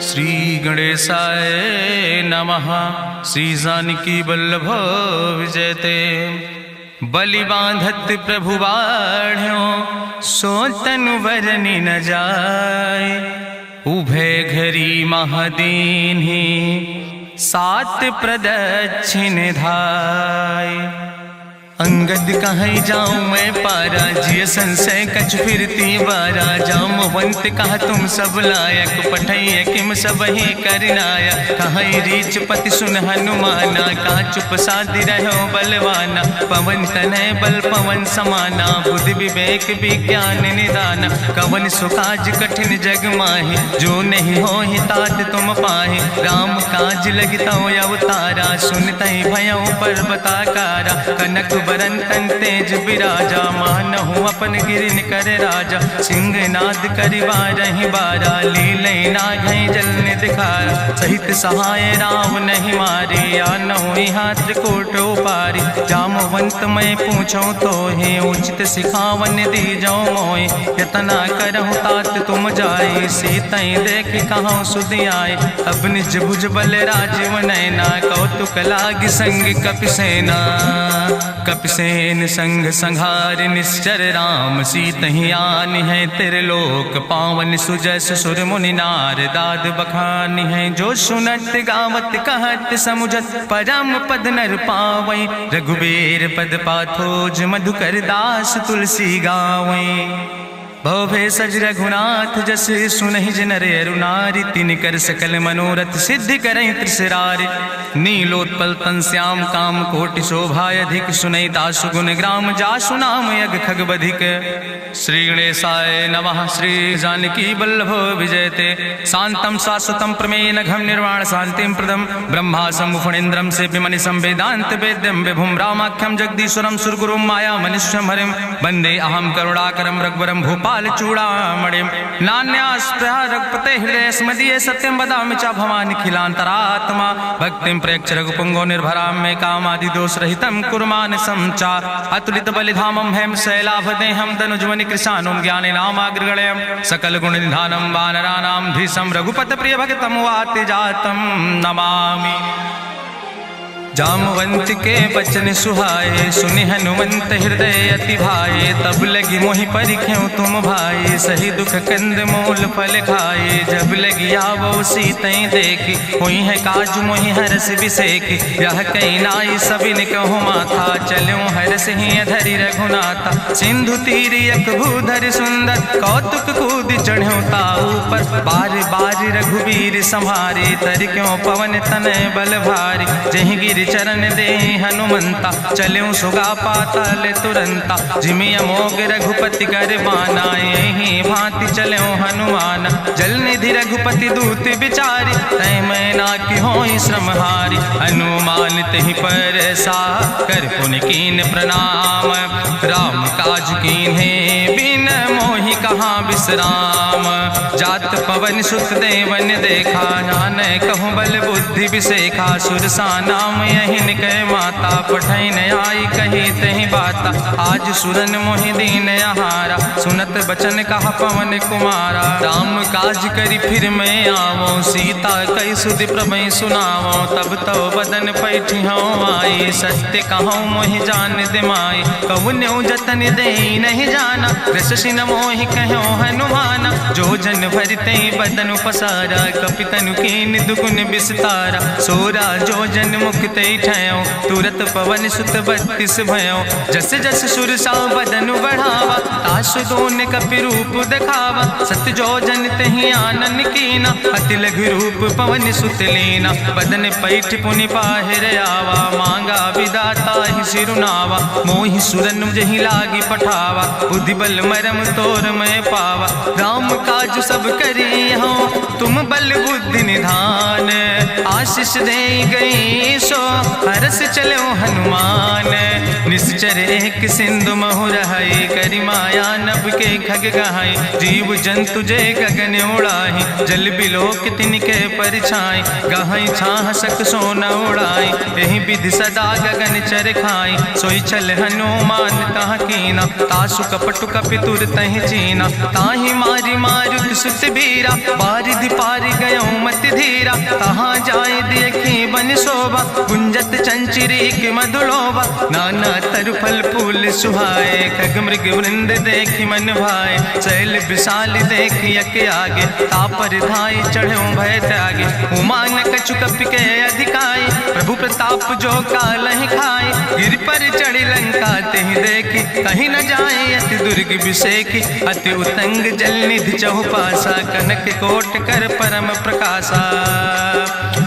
श्री गणेशाय नमः। श्री जानकी वल्लभ विजयते। बलि बांधत प्रभु बाढ़ो सो तनु बरनि न जाय। उभय घरी महादीन्हि सात प्रदक्षिण धाय। अंगद कहीं जाऊं मैं पारा जिय संशय कछ फिरती बारा। जामवंत कहा तुम सब लायक पठैय किम सब ही करनाया। कहीं रीच पति सुन हनुमाना कहा चुप साधि रहो बलवाना। पवन तनय बल पवन समाना बुद्धि विवेक विज्ञान निदाना। कवन सुकाज कठिन जग माहि जो नहीं हो ही तात तुम पाहि। राम काज लगता अवतारा सुनतहि भयउ पर्वताकारा। कनक बरन तन तेज बिराजा मानहु अपन गिरिन कर राजा। सिंह नाद करिवारहि बारा लीलै नागहि जल निधिखारा। सहित सहाय राम नहीं मारे आनहु यहाँ त्रिकोट उपारी। जामवंत मैं पूछो तो हे उचित सिखावन दीजो मोय। यतना करहु तात तुम जाए सीतई देख कहूँ सुधि आए। अब निज भुज बल राजीव नैना कौतुक लाग संग कपिसेना। कपिसेन संग संहार निश्चर राम सीतहि आनि है त्रिलोक पावन। सुजस सुर मुनि नार दाद बखानि है। जो सुनत गावत कहत समुझत परम पद नर पावै। रघुबीर पद पाथोज मधुकर दास तुलसी गावै। भव भेषज रघुनाथ जस सुनहि जिनर अरुनारि। तिन कर सकल मनोरथ सिद्धि करहि त्रिसरारि। नीलोत्पल तन श्याम काम कोटि शोभाय अधिक। सुनहि दासु गुण ग्राम जासु नाम यज्ञ खग बधिक। श्री गणेशाय नमः। श्री जानकी वल्लभ विजयते। शांतम शाश्वतम प्रमेय घम निर्वाण शांतिम प्रदम। ब्रह्मा शंभु फणीन्द्रम से विमनि संवेदांत वेद्यम विभुम रामाख्यम जगदीश्वरम सुरगुरुम माया मनुष्यम हरिम। वंदे अहम करुणाकरम रघुवरम भूपाल चूड़ामणिम। नान्यास्पृहा रघुपते हृदय स्मदीय सत्यम वदामि च भवानि खिलांतरात्मा। भक्तिम प्रयच्छ रघुपुंगो निर्भराम मे कामादि दोष रहितम कुर्मान समचा। अतुलित बलिधामम हेम शैलाभदेहम दनुजवनि कृशानुम ज्ञानि नामाग्रगणयम। सकल गुण निधानम वानराणाम धीसम रघुपत प्रिय भगतम वाति जातम नमामि। जामवंत के बचन सुहाए सुनि हनुमंत हृदय अति भाए। तब लगी मोहि परिख्यउ तुम भाई सही दुख कंद मूल फल खाए। जब लगी आवो सीतई देखी हुई है काज मोहि हरस बिसेखी। यह कई नाई सबिन कहु माथा चलो हरस ही धरि रघुनाथा। सिंधु तीर यक भूधर सुंदर कौतुक कूद चढ़ो ताऊ पर। बार बार रघुबीर संहारे तर क्यों पवन तनय बल भारी। जहि गिर चरण दे हनुमंता चल्यों सुगा पाताल तुरंता। जिमि अमोघ रघुपति कर बाना यही भांति चल्यों हनुमाना। जल निधि रघुपति दूत बिचारी तय मैना की होई श्रमहारी। हनुमान तहि पर सा कर पुनि कीन प्रणाम। राम काज कीन्हे बिन मोहि कहाँ विश्राम। जात पवन सुत देवन देखा नानय कहूँ बल बुद्धि विसेखा। सुरसा नाम यहिन कह माता पठैन आई कही तहि बाता। आज सुरन मोहि दीन आहारा सुनत बचन कहा पवन कुमारा। राम काज करी फिर मैं आवो सीता कई सुधि प्रभु सुनावो। तब तो बदन पैठी हूँ आई सत्य कहूँ मोहि जान दिमाई। कहुन्यु जतन दे नहीं जाना रससिन मोहि कहो हनुमाना। जो जन भरते बदन पसारा कपितनु कीन दुगुन विस्तारा। सोरा जो जन मुक्त ठयो तुरत पवन सुत 32 भयो। जस जस सुरसा बदन बढ़ावा तासु दोन कपि रूप दिखावा। सत्य जो जन तहि आनन कीना अति लघु रूप पवन सुत लीना। बदन पैठ पुनि पाहिर आवा मांगा विदाता ही सिरुनावा। मोहि सुरन जहि लागी पठावा बुद्धि बल मरम तोर मैं पावा। राम काज सब करी हो तुम बल बुद्धि निधान। आशीष दे गई सो हरस चलो हनुमान। निश्चर एक सिंधु महु रहाई करी माया नभ के खग गहाई। जीव जंतु जय गगन उड़ाही जल बिलोक तिनके परछाई। गहाई छाह सक सोन उड़ाई यही विधि सदा गगन चर खाई। सोई चल हनुमान तह कीना तासु कपटु कपितुर तहि चीना। ताहि मारी मारुत सुत बीरा बारिधि पारि गयो मति धीरा, कहाँ जाए देखी बन शोभा, गुंजत चंचिरी की मधुलोभा, नाना तरु फल फूल सुहाए, खग मृग वृंद देखी मन भाए, शैल विशाल देखी यके आगे, तापर धाई चढ़ो भय त्यागे, उमान कछु कपि के अधिकाई, प्रभु प्रताप जो कालहि खाई, गिर पर चढ़ी लंका तेहि देखी, कहीं न जाए अति दुर्ग विषेखी, अति उतंग जल निधि चहुपासा, कनक कोट कर परम प्रकाशा,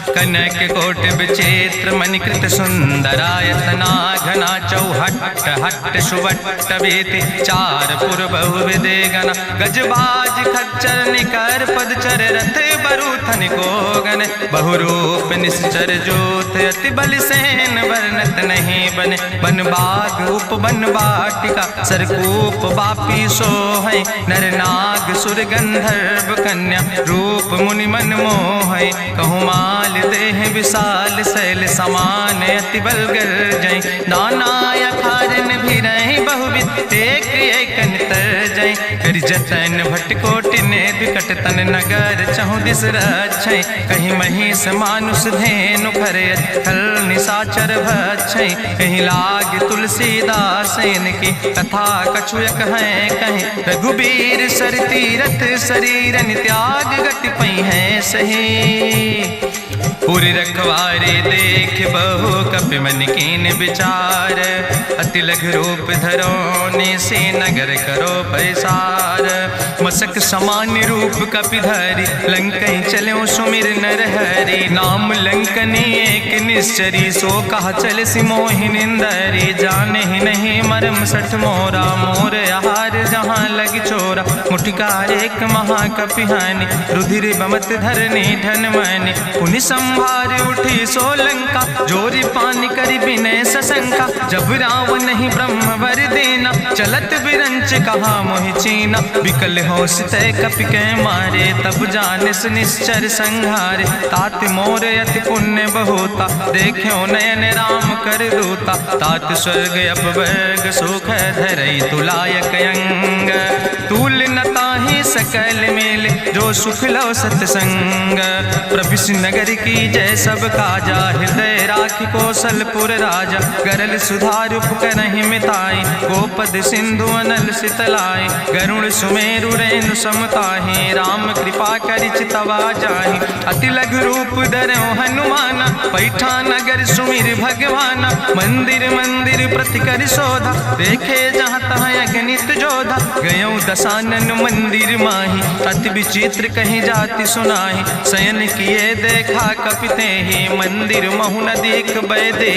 कनक कोट विचित्र मणिकृत सुंदरायतना, घना चौहट्ट हट्ट सुवट्ट बेति, चार पुर बहुविधे गना, गजबाज खच्चर निकर पदचर, रथ बरूथन को गन, बहुरूप निश्चर जोत, अति बल सेन वर्णत नहीं बने, बन बाग उप बन बाटिका, सरकूप बापी सोहै, नर नाग सुर गंधर्व कन्या, रूप मुनि मन मोहै, कहूँ माल देह विशाल शैल समान, अति बल गर्जै, नाना अखारन भी रही बहुविध, एक एक अंतर जय, कर जतन भटकोटि ने विकट तन नगर, चहु दिस रक्षै, कहीं महिष मानुष धेनु खरे, खल निशाचर भक्षै, कहीं लाग तुलसीदास इनकी, कथा कछुयक है कहीं, रघुबीर सर तीरथ शरीरन त्याग गति पई है सही, पुरि रखवारे देख बहु कपि मन कीन विचार, अति लघु रूप धरो निसे नगर करो पैसार, मसक समान रूप कपि धरि, लंकई चलो सुमिर नर हरि, नाम लंकनी एक निश्चरी, सो कहा चल सिमोहि निंदरी, जाने ही नहीं मरम सठ मोरा, मोर आहार जहाँ लग चोरा, मुठिकार एक महाकपि हानि, रुधिर बमत धरनी धन मनि, पुनि संभार उठी सोलंका, जोरी पानी करी विनय सशंका, जब रावण नहीं ब्रह्म वर देना, चलत बिरंच कहा मोहि चीना, विकल होश तय कपि के मारे, तब जानिस निश्चर संहारे, तात मोर अति पुण्य बहुता, देखो नयन राम कर दूता, तात स्वर्ग अपवर्ग सुख धरई तुलायक अंग, तूल न ताहि सकल मेल, जो सुख लो सत्संग, प्रभिस नगर की जय सब काजा, हृदय राखि कौशलपुर राजा, गरल सुधार उपकरहि मिताई, गोपद सिंधु अनल सितलाई, गरुण सुमेरु रेणु समताहि, राम कृपा करि चितवा जाहि, अति लघु रूप धरौ हनुमाना, पैठा नगर सुमिर भगवाना, मंदिर मंदिर प्रति कर शोधा, देखे जहाँ तहाँ अगणित जोधा, गयौ दशानन मंदिर माही, अति विचित्र कहीं जाति सुनाही, शयन किए देखा कपिते ही, मंदिर महु न देख बैदे,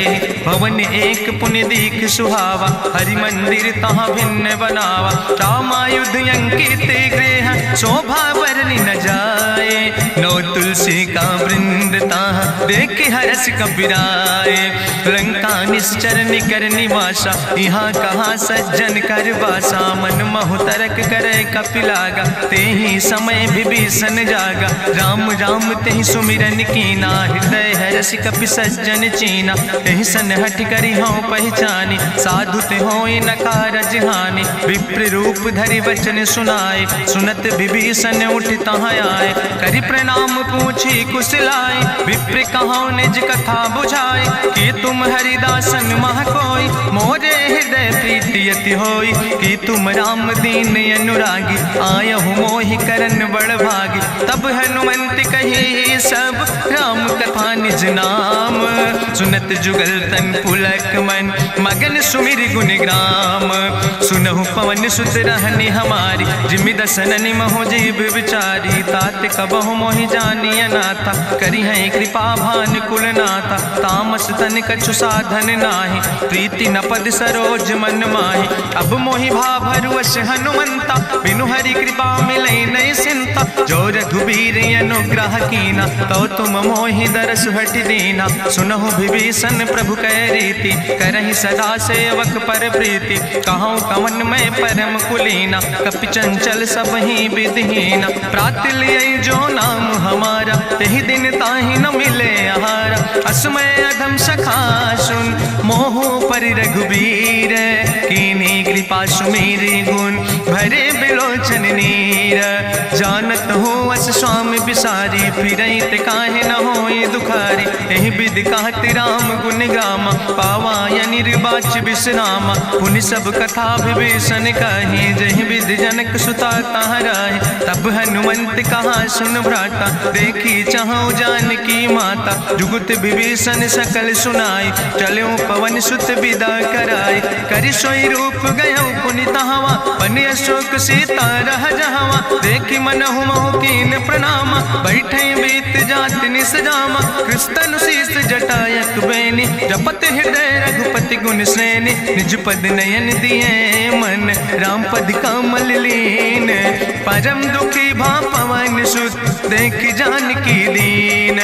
भवन एक पुण्य दीख सुहावा, हरि मंदिर तहाँ भिन्न बनावा, रामायुध अंकित गृह, शोभा बरनी न जाए, नौ तुलसी का वृंद तहाँ देख हरस कबीराए, लंका निश्चर निकर निवासा, यहाँ कहाँ सज्जन कर वासा, मन महु तरक करे कपिलागा, ते ही समय विभीषण जागा, राम राम ते ही सुमिरन कीना, हृदय हरस कपि सज्जन चीना, एहि सन हठ करी हूँ पहचानी, साधु ते होई न कारज हानि, विप्र रूप धरि वचन सुनाए, सुनत विभीषण उठ तहाँ आए, करि प्रणाम पूछी कुशलाए, विप्र कहाँ निज कथा बुझाए, कि तुम हरिदासन मह कोई, मोरे हृदय प्रीति अति होई, कि तुम राम दीन अनुरागी, आयहु मोहि करन बड़ भागी, तब हनुमंत कही सब राम कथा निज नाम, सुनत जुगल तन पुलक मन, मगन सुमिर गुण ग्राम, सुनहु पवन सुत रहनी हमारी, जिमि दसननि महो जीव विचारी, तात कबहु मोहि जानी अनाथा, करी है कृपा भान कुल नाथा, तामस तन कछु साधन नाही, प्रीति न पद सरोज मन माही, अब मोहि भाभरुवश हनुमंता, बिनु हरि कृपा मिलै नहीं सिंता, जो रघुबीर अनुग्रह कीना, तो तुम मोहि दरस हट दीना, सुनहु विभीषण प्रभु कै रीति, करहि सदा सेवक पर प्रीति, कहूँ कवन में परम कुलीना, कपि चंचल सब ही विधिहीना, प्रात लिय जो नाम हमारा, तेहि दिन ताहि न मिले आहारा, असमय अधम सखा सुन, मोह पर रघुबीर, कीन्ही कृपा सुमेरि गुण, भरे बिलोचन नीर, जानत हो अस स्वामी बिसारी, फिरई ते काहे न होए दुखारी। एहि विधि कहत राम गुण गामा, पावा या निर्बाच विश्रामा। पुनि सब कथा विभीषण कही, जहि विधि जनक सुता कहाँ राहे। तब हनुमंत कहा सुन भ्राता, देखी चाहूँ जानकी माता। जुगुत विभीषण सकल सुनाई, चलो पवन सुत विदा कराई। करि सोई रूप गयो पुनि तहवा, बन अशोक सीता रह जहवा। देखी मनहु मोह कीन प्रणामा, बैठे बीत जात निस जामा। कृष्ण शीस जटायक बेनी, जपत हृदय रघुपति गुण श्रेणी। निज पद नयन दिए मन, राम पद कमल लीन। परम दुखी भा पवन सुत, देख जानकी दीन।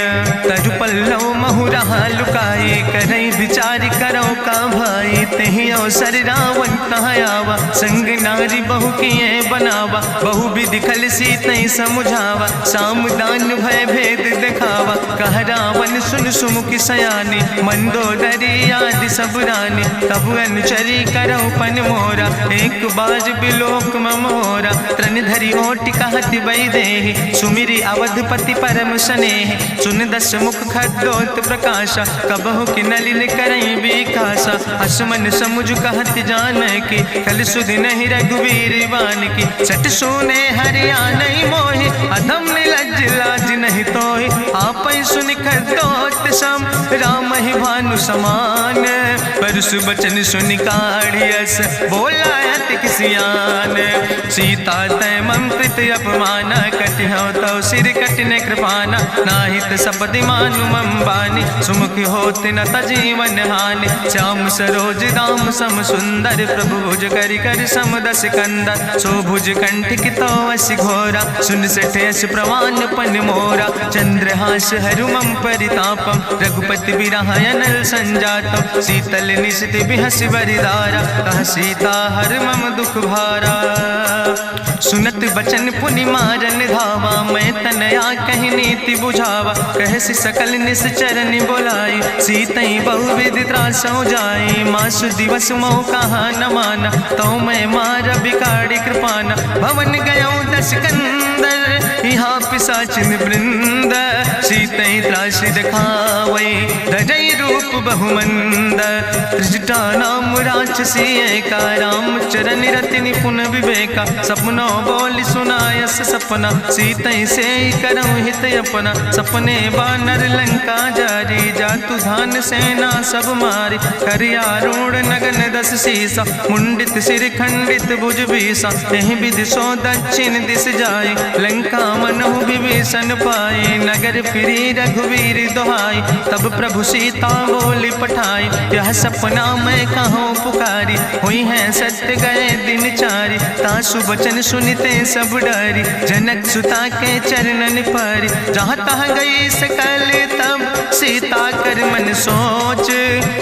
तरु पल्लव महु रहा लुकाई, करई विचार करो का भाई। तेहि अवसर रावण तहाँ आवा, संग नारी बहु किए बनावा। बहु विधि खल सीतै समुझावा, साम दान भय भेद दिखावा। कह रावण सुन सुमुखी सयानी, मंदोदरी आदि सब रानी। तब अनुचरी करो पन मोरा, एक बाज बिलोक ममोरा। तृण धरि ओट कहत बई देहि, सुमिरी अवधपति परम स्नेह। सुन दस मुख खद्योत प्रकाशा, कबहु कि नलिन करई बिकासा। असमन समुझ कहत जानकी, कल सुध नहीं रघुवीर बान की। सट सुने हरिया नहीं मोहि, अधम निलज लाज नहीं तोहि। आपै सुनि खद्योत सम, राम ही भानु समान। परसु बचन सुनि काढ़ियस, बोला अति किसियान। सीता तै मम कृत अपमाना, कटिहौ तौ सिर कटिन कृपाना। नाहित सपदि मानु मम बानी, सुमुख होत न तजीवन हानि। श्याम सरोज दाम सम सुंदर, प्रभु भुज करि कर सम दस कंदर। सो भुज कंठ कितो अस घोरा, सुन सठ यस प्रवान पन मोरा। चंद्रहास हरु मम परितापम, रघुपति बिरह अनल संजातम। शीतल निशित बिहस बरिदारा, कह सीता हर मम दुख भारा। सुनत बचन पुनि मारन धावा, मैं तनया कहि नीति बुझावा। कहसि सकल निश्चरनि बोलाई, सीतई बहुविधि त्रासौ जाई। मासु दिवस मोह कहा न माना, तो मैं मार बिगाड़ी कृपाना। भवन गयो दस कंदर, यहाँ पिशाचिन वृंद। सीतई त्रास दिखावै, धजै रूप बहुमंद। त्रिजटा नाम राक्षसी एका, राम चरण रति निपुण विवेका। सपनो बोल सुनायस सपना, सीतई से करऊँ हित अपना। सपने बानर लंका जारी, जातु धान सेना सब मारी। करियारूढ़ नगन दस सीसा, मुंडित सिर खंडित भुज बीसा। एहि विधि सो दक्षिण दिस जाई, लंका मनहु विभीषण पाई। नगर फिरी रघुवीर दुहाई, तब प्रभु सीता बोली पठाई। यह सपना मैं कहूँ पुकारी, हुई है सत्य गए दिन चारी। तासु वचन सुनते सब डरी, जनक सुता के चरणन पर। जहाँ तहाँ गई सकल तब, सीता कर मन सोच।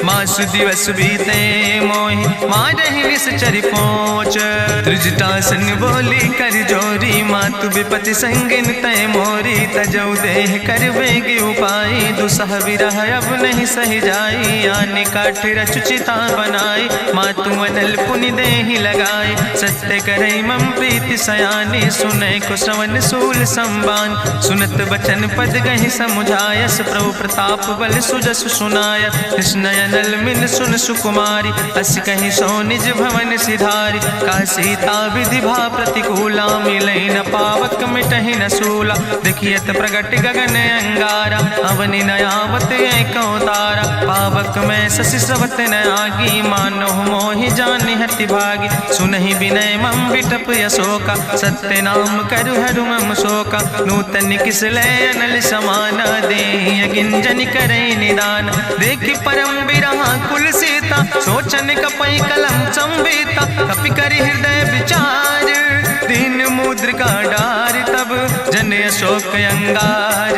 मासु दिवस बीते मोहि, मारहि निश्चर पहुँच। त्रिजटासन बोली कर जोरी, मातु विपति संगिन तय मोरी। तजौ देह कर बेग उपाय, दुसह विरह अब नहीं सही जाई। आने काठ रचुचिता बनाई, मातु अनल पुनि देहि लगाई। सत्य करई मम प्रीति सयानी, सुनै कुशवन सूल संबान। सुनत बचन पद गहि समुझायस, प्रभु प्रताप बल सुजस सुनाय। कृष्णयनल मिल सुन सुकुमारी, अस कहि सो निज भवन सिधारी। का सीता विधि भा प्रतिकूला, मिलै न पावक मिटहि न सूला। देखियत प्रगट गगन अंगारा, अवनि न आवत एको तारा। पावक में शशि स्रवत न आगी, मानो मोहि जानि हति भागी। सुनहि विनय मम विटप यशोका, सत्य नाम करु हरु मम शोका। नूतन किस लय अनल समाना, देहि अगिंजन करई निदान। देखि परम बिरहा कुल सीता, सोचन कपई कलम संवेता। कपि करि हृदय विचार, दीन मुद्रिका डार। तब जन अशोक अंगार,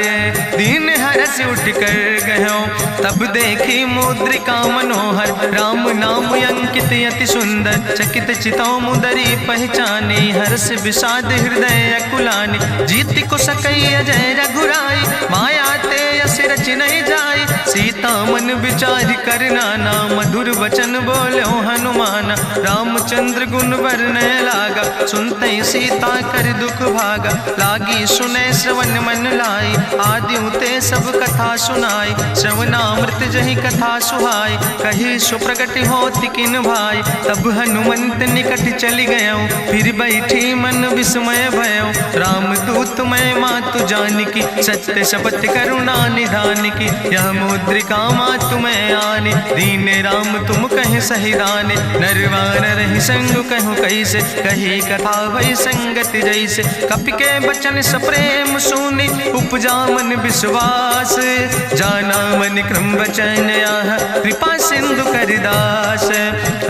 दीन हरस उठ कर गयो। तब देखी मुद्रिका मनोहर, राम नाम अंकित अति सुंदर। चकित चितौ मुदरी पहचानी, हर्ष विषाद हृदय अकुलानी। जीत को सकई अजय रघुराई, माया ते यस रच नहीं जाई। सीता मन विचार कर नाना, मधुर वचन बोलो हनुमाना। रामचंद्र गुण वर्णय लागा, सुनते सीता कर दुख भागा। लागी सुने श्रवण मन लाई, आदिउ ते सब कथा सुनाई। श्रवणामृत जहि कथा सुहाई, कही सुप्रगट होति किन भाई। तब हनुमंत निकट चली गयो, फिर बैठी मन विस्मय भयो। रामदूत मैं मातु जानकी, सत्य शपथ करुणा निधान की। यह मुद्रिका मातु मैं आने, दीन राम तुम कहे सही दाने। नरवान रही संग कहूँ कैसे, कही कथा वही संगत जैसे। कपि के बचन सप्रेम सुनी, उपजा मन विश्वास। जाना मन क्रम वचन आह, कृपा सिंधु करिदास।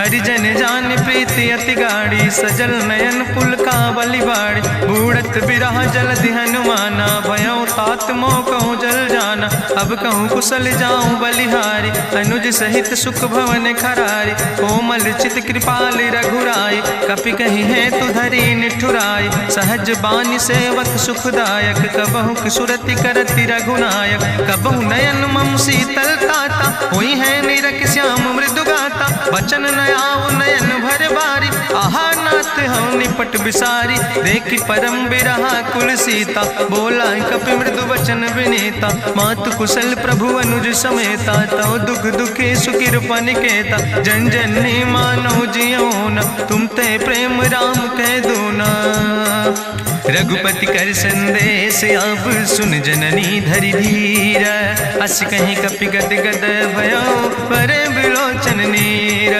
हरिजन जान प्रीति अति गाढ़ी, सजल नयन पुलकावली बाड़ी। बूढ़त बिरह जलधि हनुमाना, भयो तात मोह कहूँ जल जाना। अब कहूँ कुशल जाऊँ बलिहारी, अनुज सहित सुख भवन खरारी। कोमल चित कृपाल रघुराई, कपि कही है तु धरी निठुराई। सहज बानी सेवक सुखदायक, कबहु सुरति करति रघुनायक। कबहु नयन मम शीतल ताता, हुई है निरख श्याम मृदु गाता। बचन नयाव नयन भर बारी, आहा नाथ हम निपट बिसारी। देखि परम बिरहा कुल सीता, बोला कपि मृदु वचन विनीता। मातु कुशल प्रभु अनुज समेता, तव दुख दुखी सुकृपा निकेता। जन जननी मानो जियोना, तुम ते प्रेम राम कह दूना। रघुपति कर संदेश अब सुन जननी धरि धीर। अस कहीं कपि गद गद भयो, परे बिलोचन नीर।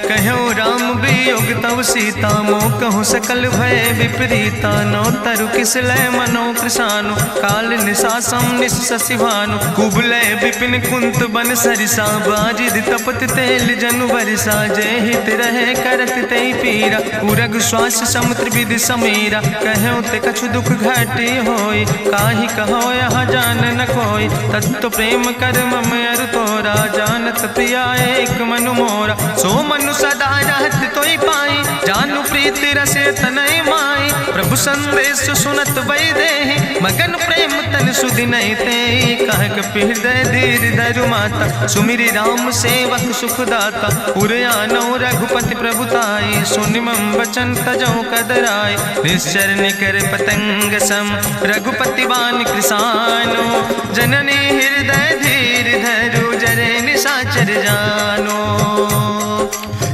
कहो राम वियोग तव सीता, मोह कहूँ सकल भय विपरीता। नौ तरु किस लय मनो कृशानु, काल निशासम निशि भानु। कुबलय विपिन कुंत बन सरिसा, बाजिद तपत तेल जनु बरिसा। जय हित रहे करत ते पीरा, उरग श्वास समुद्र विधि समीरा। कहो ते कछु दुख घाटी होई, काहि कहो यहाँ जान न कोई। तत्व प्रेम कर मम अरु तोरा, जानत प्रिया एक मनु मोरा। सो मनु सदा रहत तोई पाई, जानु प्रीति रसे तनय माई। प्रभु संदेश सुनत वै देहि, मगन प्रेम तन सुधि नहीं ते। कह कपि हृदय धीर धरु माता, सुमिरि राम सेवक सुख दाता। उरयानो रघुपति प्रभुताई, सुनि मम वचन तजौ कदराय। निश्चर निकर पतंग सम, रघुपति बान कृसानो। जननी हृदय धीर धरु, जरे निशाचर जानो।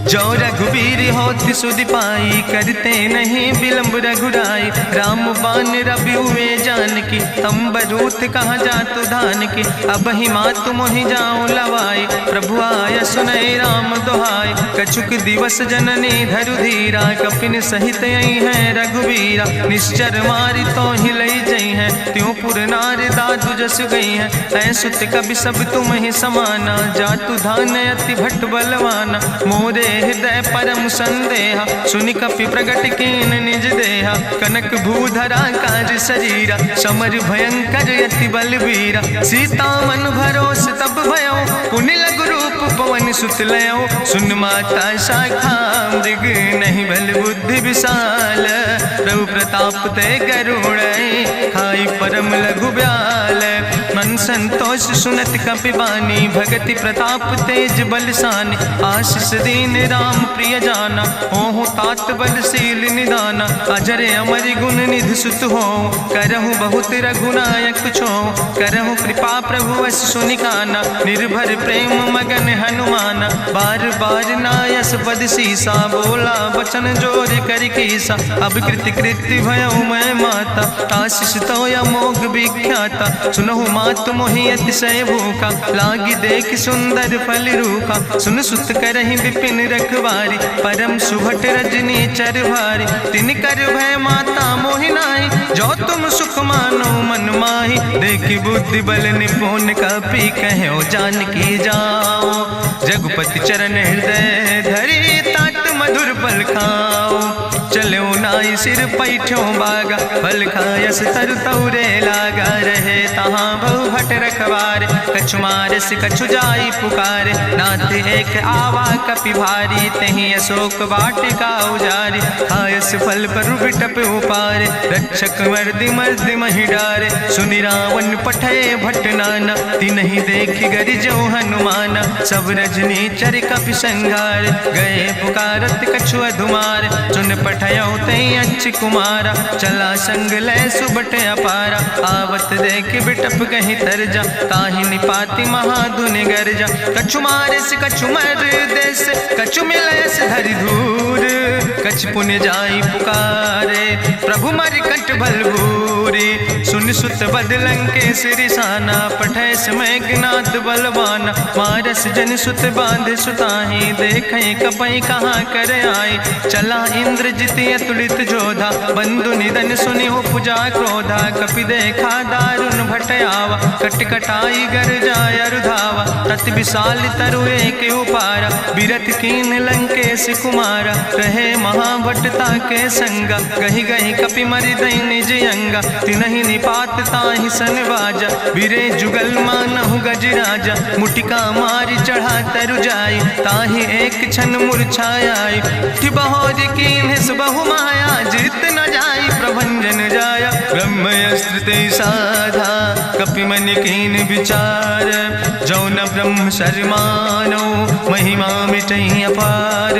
जो रघुबीर होति सुधि पाई, करते नहीं विलम्ब रघुराई। राम बान रवि हुए जानकी, अम्बरूथ कहाँ जातु धान की। अब ही मातु मोहि जाऊँ लवाई, प्रभु आय सुनय राम दुहाई। कछुक दिवस जननी धरु धीरा, कपिन सहित यही है रघुबीरा। निश्चर मारी तो ही लई जई है, त्यों पुर नार दादु जस गई है। ऐसुत कवि सब तुम ही समाना, जातु धान अति भट बलवाना। मोरे हृदय परम संदेहा, सुनि कपि प्रगट कीन निज देहा। कनक भूधरा काज शरीरा, समर भयंकर यति बलवीरा। सीता मन भरोस तब भयो, पुनि लघु रूप पवन सुत लयो। सुन माता शाखा मृग, नहीं बल बुद्धि विशाल। प्रभु प्रताप ते करुणै, खाई परम लघु ब्याल। मन संतोष सुनत कपि बानी, भगति प्रताप तेज बलसानी। आशीष दीन राम प्रिय जाना, हो तात बलशील निदाना। अजर अमर गुण निधि सुत हो, करहु बहुत रघुनायक छो। करहु कृपा प्रभु वस सुनिकाना, निर्भर प्रेम मगन हनुमाना। बार बार नायस पद सीसा, बोला वचन जोर कर कीसा। अब कृति कृति भयो मैं माता, आशीष तो अमोघ विख्याता। सुनहु मात मोहि अतिशय भूखा, लागी देख सुंदर फल रूखा। सुन सुत करहि विपिन रखवारी, परम सुभट रजनी चर भारी। तिन कर भय माता मोहि नाहि, जो तुम सुख मानो मन माहि। देखि बुद्धि बल निपुण कपि कहो जानकी जाओ। जगुपति चरण हृदय धरि, तात मधुर फल खाओ। चलो नाई सिर पैठो बागा, फल खायस तरु तौरे लागा। रहे तहाँ बहु भट रखवार, कछु मारस कछु जाई पुकारे, नाथ एक आवा कपि भारी, तहीं अशोक वाटिका उजारी, खायस फल पर बिटप उपारे, रक्षक मर्दि मर्दि महि डारे, सुनि रावण पठय भट्ट नाना, तिन्हि देखि गरिजो हनुमाना, सब रजनी चर कपि संघार, गए पुकारत कछु अधुमार, चुन पठयो तई अच्छ कुमारा, चला संग लय सुबट अपारा, आवत देख बिटप कहीं तरजा, ताहि निपाति महाधुनि गर्जा, कछु मारस कछु मर देस, कछु मिलस धरि धूर, कछ पुण्य जाई पुकारे, प्रभु मर कंठ बलभूरी, सुन सुत बदलं के सिरिसाना, पठय समय ज्ञात बलवाना, मारस जन सुत बांध सुताही, देखें कपई कहाँ कर आई, चला इंद्रजित अतुलित जोधा, बंधु निधन सुनि उपजा क्रोधा, कपि देखा दारुण भटयावा, कट कटाई गर जाय रुधावा, तत विशाल तरु एक उपारा, बिरथ कीन लंकेश कुमारा, रहे महाभट्टता के संगा, गही गही कपि मरि दई निज अंगा, तिन्हि निपात ताहि सन बाजा, बिरे जुगल मानहु गजराजा, मुटिका मारी चढ़ा तरु जाई, ताहि एक क्षण मूर्छाई, बहोज कीन्ह बहु माया, जीत न जाई प्रभंजन जाया, ब्रह्मस्त्र ते साधा, कपि मन कीन विचार, जौन ब्रह्म शर्मानो, महिमा मिटई अपार,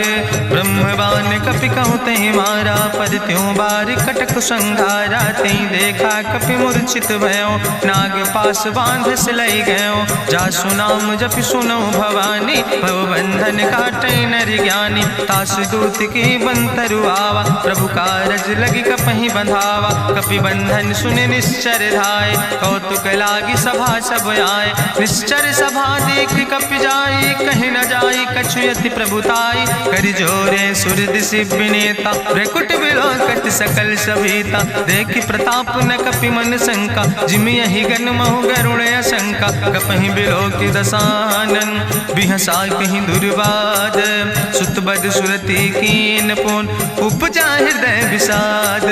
ब्रह्मवान कपि कहु तहि मारा, पद त्यों बार कटक संघारा, तई देखा कपि मूर्छित भयो, नाग पास बांध सिलई गयो, जासु नाम जपि सुनो भवानी, भवबंधन काटई नर ज्ञानी, तासु दूत की बंतरु आवा, प्रभु कारज लगी कपहि बंधावा, कपि बंधन सुनि निश्चर धाय, कौतुक लागी सभा सब आए, निश्चर सभा देख कपि जाई, कहीं न जाई कछु यति प्रभुताई, कर जोरे सुर दिशि विनेता, ब्रकुट विलोकत सकल सभीता, देखि प्रताप न कपि मन शंका, जिमि यहि गन महु गरुण शंका, कपहि बिलोकि दसानन, बिहसा कहीं दुर्वाद, सुतबद सुरति कीन पुन, उपजा हृदय विषाद,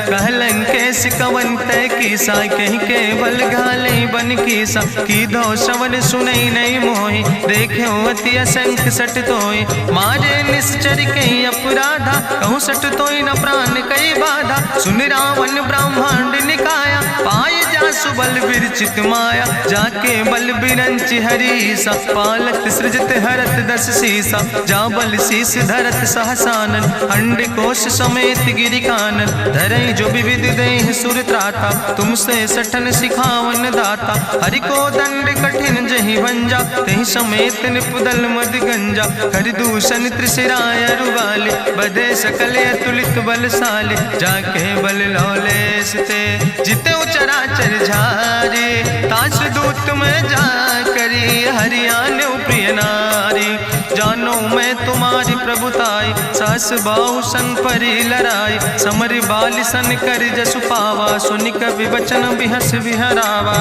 कहलन केस कवन तय कीसा, कहीं केवल घाले बन कीसा, कीधो श्रवण सुनई नहीं मोहि, देख्यो अति असंख्य सट तोय, मारे निश्चर कहीं अपराधा, कहूँ सट तोय न प्राण कई बाधा, सुन रावण ब्रह्मांड निकाया, पाय जासु बल विरचित माया, जाके बल बिरंच हरीसा, पालत सृजत हरत दस सीसा, जा बल शीस धरत सहसानन, अंड कोश समेत गिरि कानन, धरई जो विविध देह सुर त्राता, तुमसे सठन सिखावन दाता, हरि को दंड कठिन जहि भंजा, तेहि समेत निपुदल मद गंजा, कर दूषण त्रिशिराय रुवाले, बधे सकल अतुलित बलशाले, जाके बल लौलेस ते, जिते चराचर झारे, ताश दूत में जा करी, हरियाण प्रिय नारी, जानो मैं तुम्हारी प्रभुताई, सास बाहु सन परी लड़ाई, समर बाल सन कर जसु पावा, सुनि कवि वचन बिहस बिहरावा,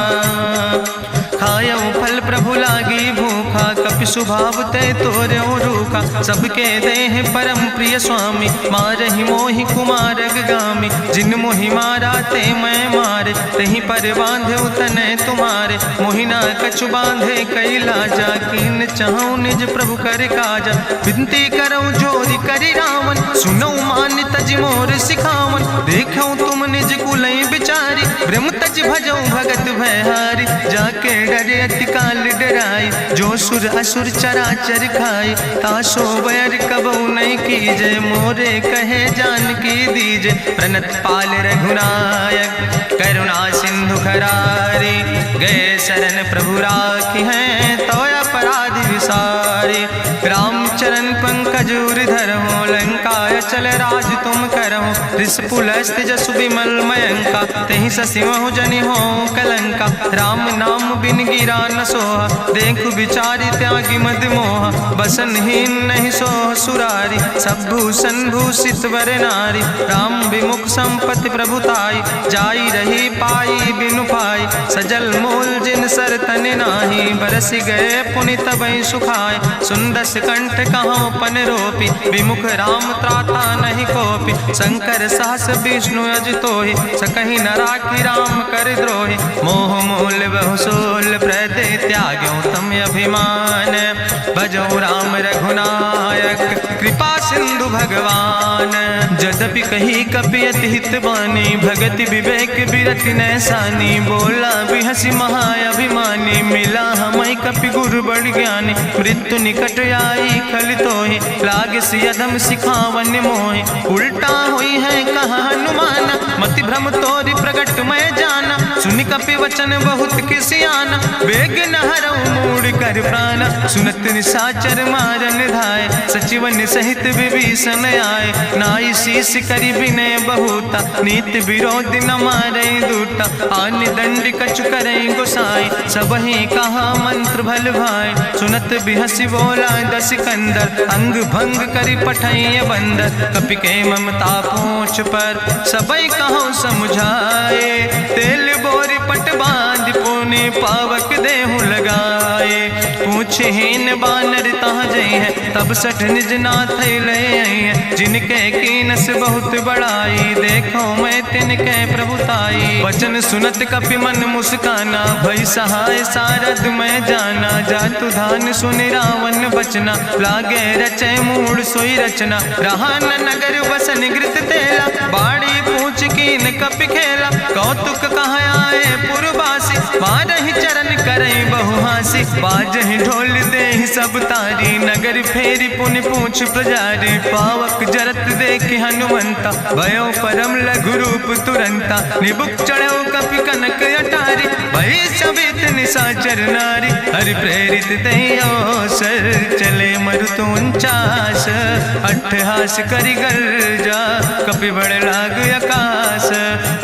खायो फल प्रभु लागी भूखा, कपि स्वभाव ते तोर्यो रूखा, सबके देह परम प्रिय स्वामी, मारहि मोहि कुमार गामी, जिन मोहि मारा ते मैं मारे, तहीं पर बांधे तने तुम्हारे, मोहिना कछु बांधे कई लाजा, कीन चाहूं निज प्रभु कर काजा, विनती करऊं जोरी करि रावण, सुनऊ मान तज मोर सिखावन, देखऊं तुम निज कुलई बिचारी, ब्रह्म तज भजऊं भगत भयहारी, जाके डरे अति काल डराई, जो सुर असुर चराचर खाई, तासो बैर कबऊ नहीं कीजे, मोरे कहे जान की दीजे, प्रणत पाल रघुनायक, करुणा सिंधु खरारी, गए शरण प्रभु राखी हैं, तो अपराध विसारी, रामचरण पंकज उर्धर हो, लंकाय चल राज तुम करहो, रिसपुलस्त जसु विमल मयंका, तेहि ससिमहु जनि हो कलंका, राम नाम बिन गिरा न सोहा, देखु बिचारी त्यागी मद मोहा, बसनहीन नहीं सोह सुरारी, सब भूषण भूषित वर नारी, राम विमुख संपत्ति प्रभुताई, जाई रही पाई बिनु पाई, सजल मूल जिन सर तन नाही, बरस गए पुनि तबहि सुखाए। सुंदस कंठ कहाँ पन रोपी, विमुख राम त्राता नहीं कोपी। शंकर सहस विष्णु अजितोहि, सकहि न राखी राम कर द्रोहि। मोह मूल बहुसूल प्रदे, त्याग्यो तम अभिमान। भजो राम रघुनायक, कृपा सिंधु भगवान। यद्यपि कही कपि अति हित बानी, भगति विवेक बिरति नैसानी। बोला बिहसी महाअभिमानी, मिला हमय कपि गुरु बड़ ज्ञानी। मृत्यु निकट आई खल तोहि, लागे सियधम सिखावन मोहि। उल्टा हुई है कहा हनुमान, मति भ्रम तोरि प्रगट मैं जाना। सुनि कपि वचन बहुत किसियाना, बेग न हरऊ मूढ़ कर प्राण। सुनत निशाचर मारन धाय, सचिवन सहित विभीषण आए। नाई शीस करि विनय बहुता, नीति विरोध न मारे दूता। आन दंड कछु करे गोसाई, सबहि कहा मंत्र भल भाई। सुनत बिहसी बोला दस कंदर, अंग भंग करि पठैय बंदर। कपि के ममता पूछ पर, सबई कहो समुझाए। तेल बोरी पट बांध पुनि, पावक देहु लगाए। पूछे हीन बानर तहाँ जई है, तब सठ निज नाथ ले आई है। जिनके कीनस बहुत बड़ाई, देखो मैं तिनके प्रभुताई। वचन सुनत कपि मन मुस्काना, भई सहाय सारद मैं जाना। जातु धान सुनि रावण बचना, लागे रचे मूढ़ सोई रचना। रहा न नगर बसन घृत तेला, बाड़ी पूछ कीन कपि खेला। कौतुक कहाँ आए पुरवासी, मारहि चरण करई बहुहासी। बाजहि ढोल देहि सब तारी, नगर फेरी पुनि पूछ प्रजारी। पावक जरत देखि हनुमंता, भयो परम लघु रूप तुरंता। निबुक चढ़ो कपि कनक अटारी, भई सवित निशाचर नारी। हरि प्रेरित तहि अवसर, चले मरुत 49। अट्ठहास करि गर्जा, कपि बड़ लाग आकाश।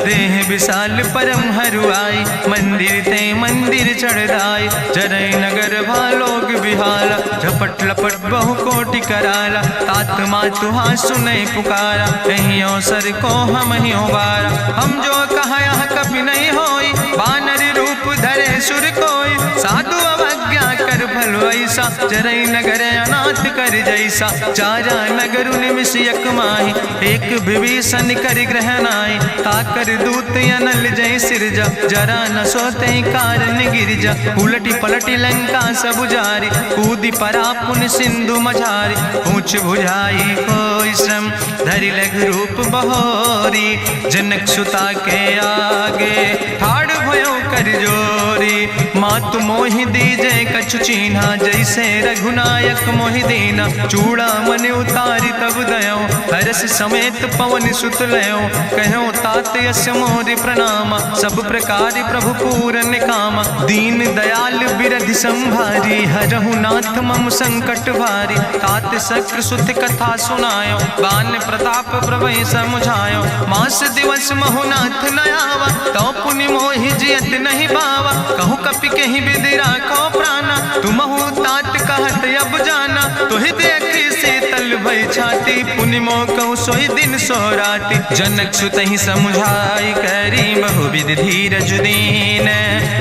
देह विशाल परम हरुआई, मंदिर ते मंदिर चढ़ाई। जरई नगर भालोग बिहाला, झपट लपट बहु कोटि कराला। तात मातुहा सुनै पुकारा, कहीं अवसर को हम ही बारा। हम जो कहा यहाँ कपि नहीं होई, बानर रूप धरे सुर कोई। साधु अवज्ञा कर फल ऐसा, जरई नगर अनाथ कर जैसा। चारा नगर निमिष यक माही, एक विभीषण कर ग्रह नाई। ताकर दूत अनल जय सिरजा, जरा न सोते कारण गिरजा। उलटी पलटी लंका सब जारी, कूदी परा पुन सिंधु मझारी। पूछ बुझाई कोई श्रम, धरि लघु रूप बहोरी। जनक सुता के आगे, ठाड़ भयो कर जोरी। मातु मोहि दीजे कछु चीन्हा, जैसे रघुनायक मोहि दीना। चूड़ा मन उतारी तब दयो, हरस समेत पवन सुत लयो। कहो तात यस मोरि प्रणामा, सब प्रकार प्रभु पूरन कामा। दीन दयाल बिरधि संभारी, हरहु नाथ मम संकट भारी। तात शक्र सुत कथा सुनायो, बान प्रताप प्रभय समुझायो। मास दिवस महु नाथ न आवा, तो पुनि मोहि जियत नहीं बावा। कहु कपि कहि विधि राखो प्राणा, तुमहु तात कहत अब जाना। तुहि देखी शीतल भई छाती, पुनि मोह कहु सोई दिन सो राति। जनक सुतहि समुझाई, करी बहुविधि धीरज दीन।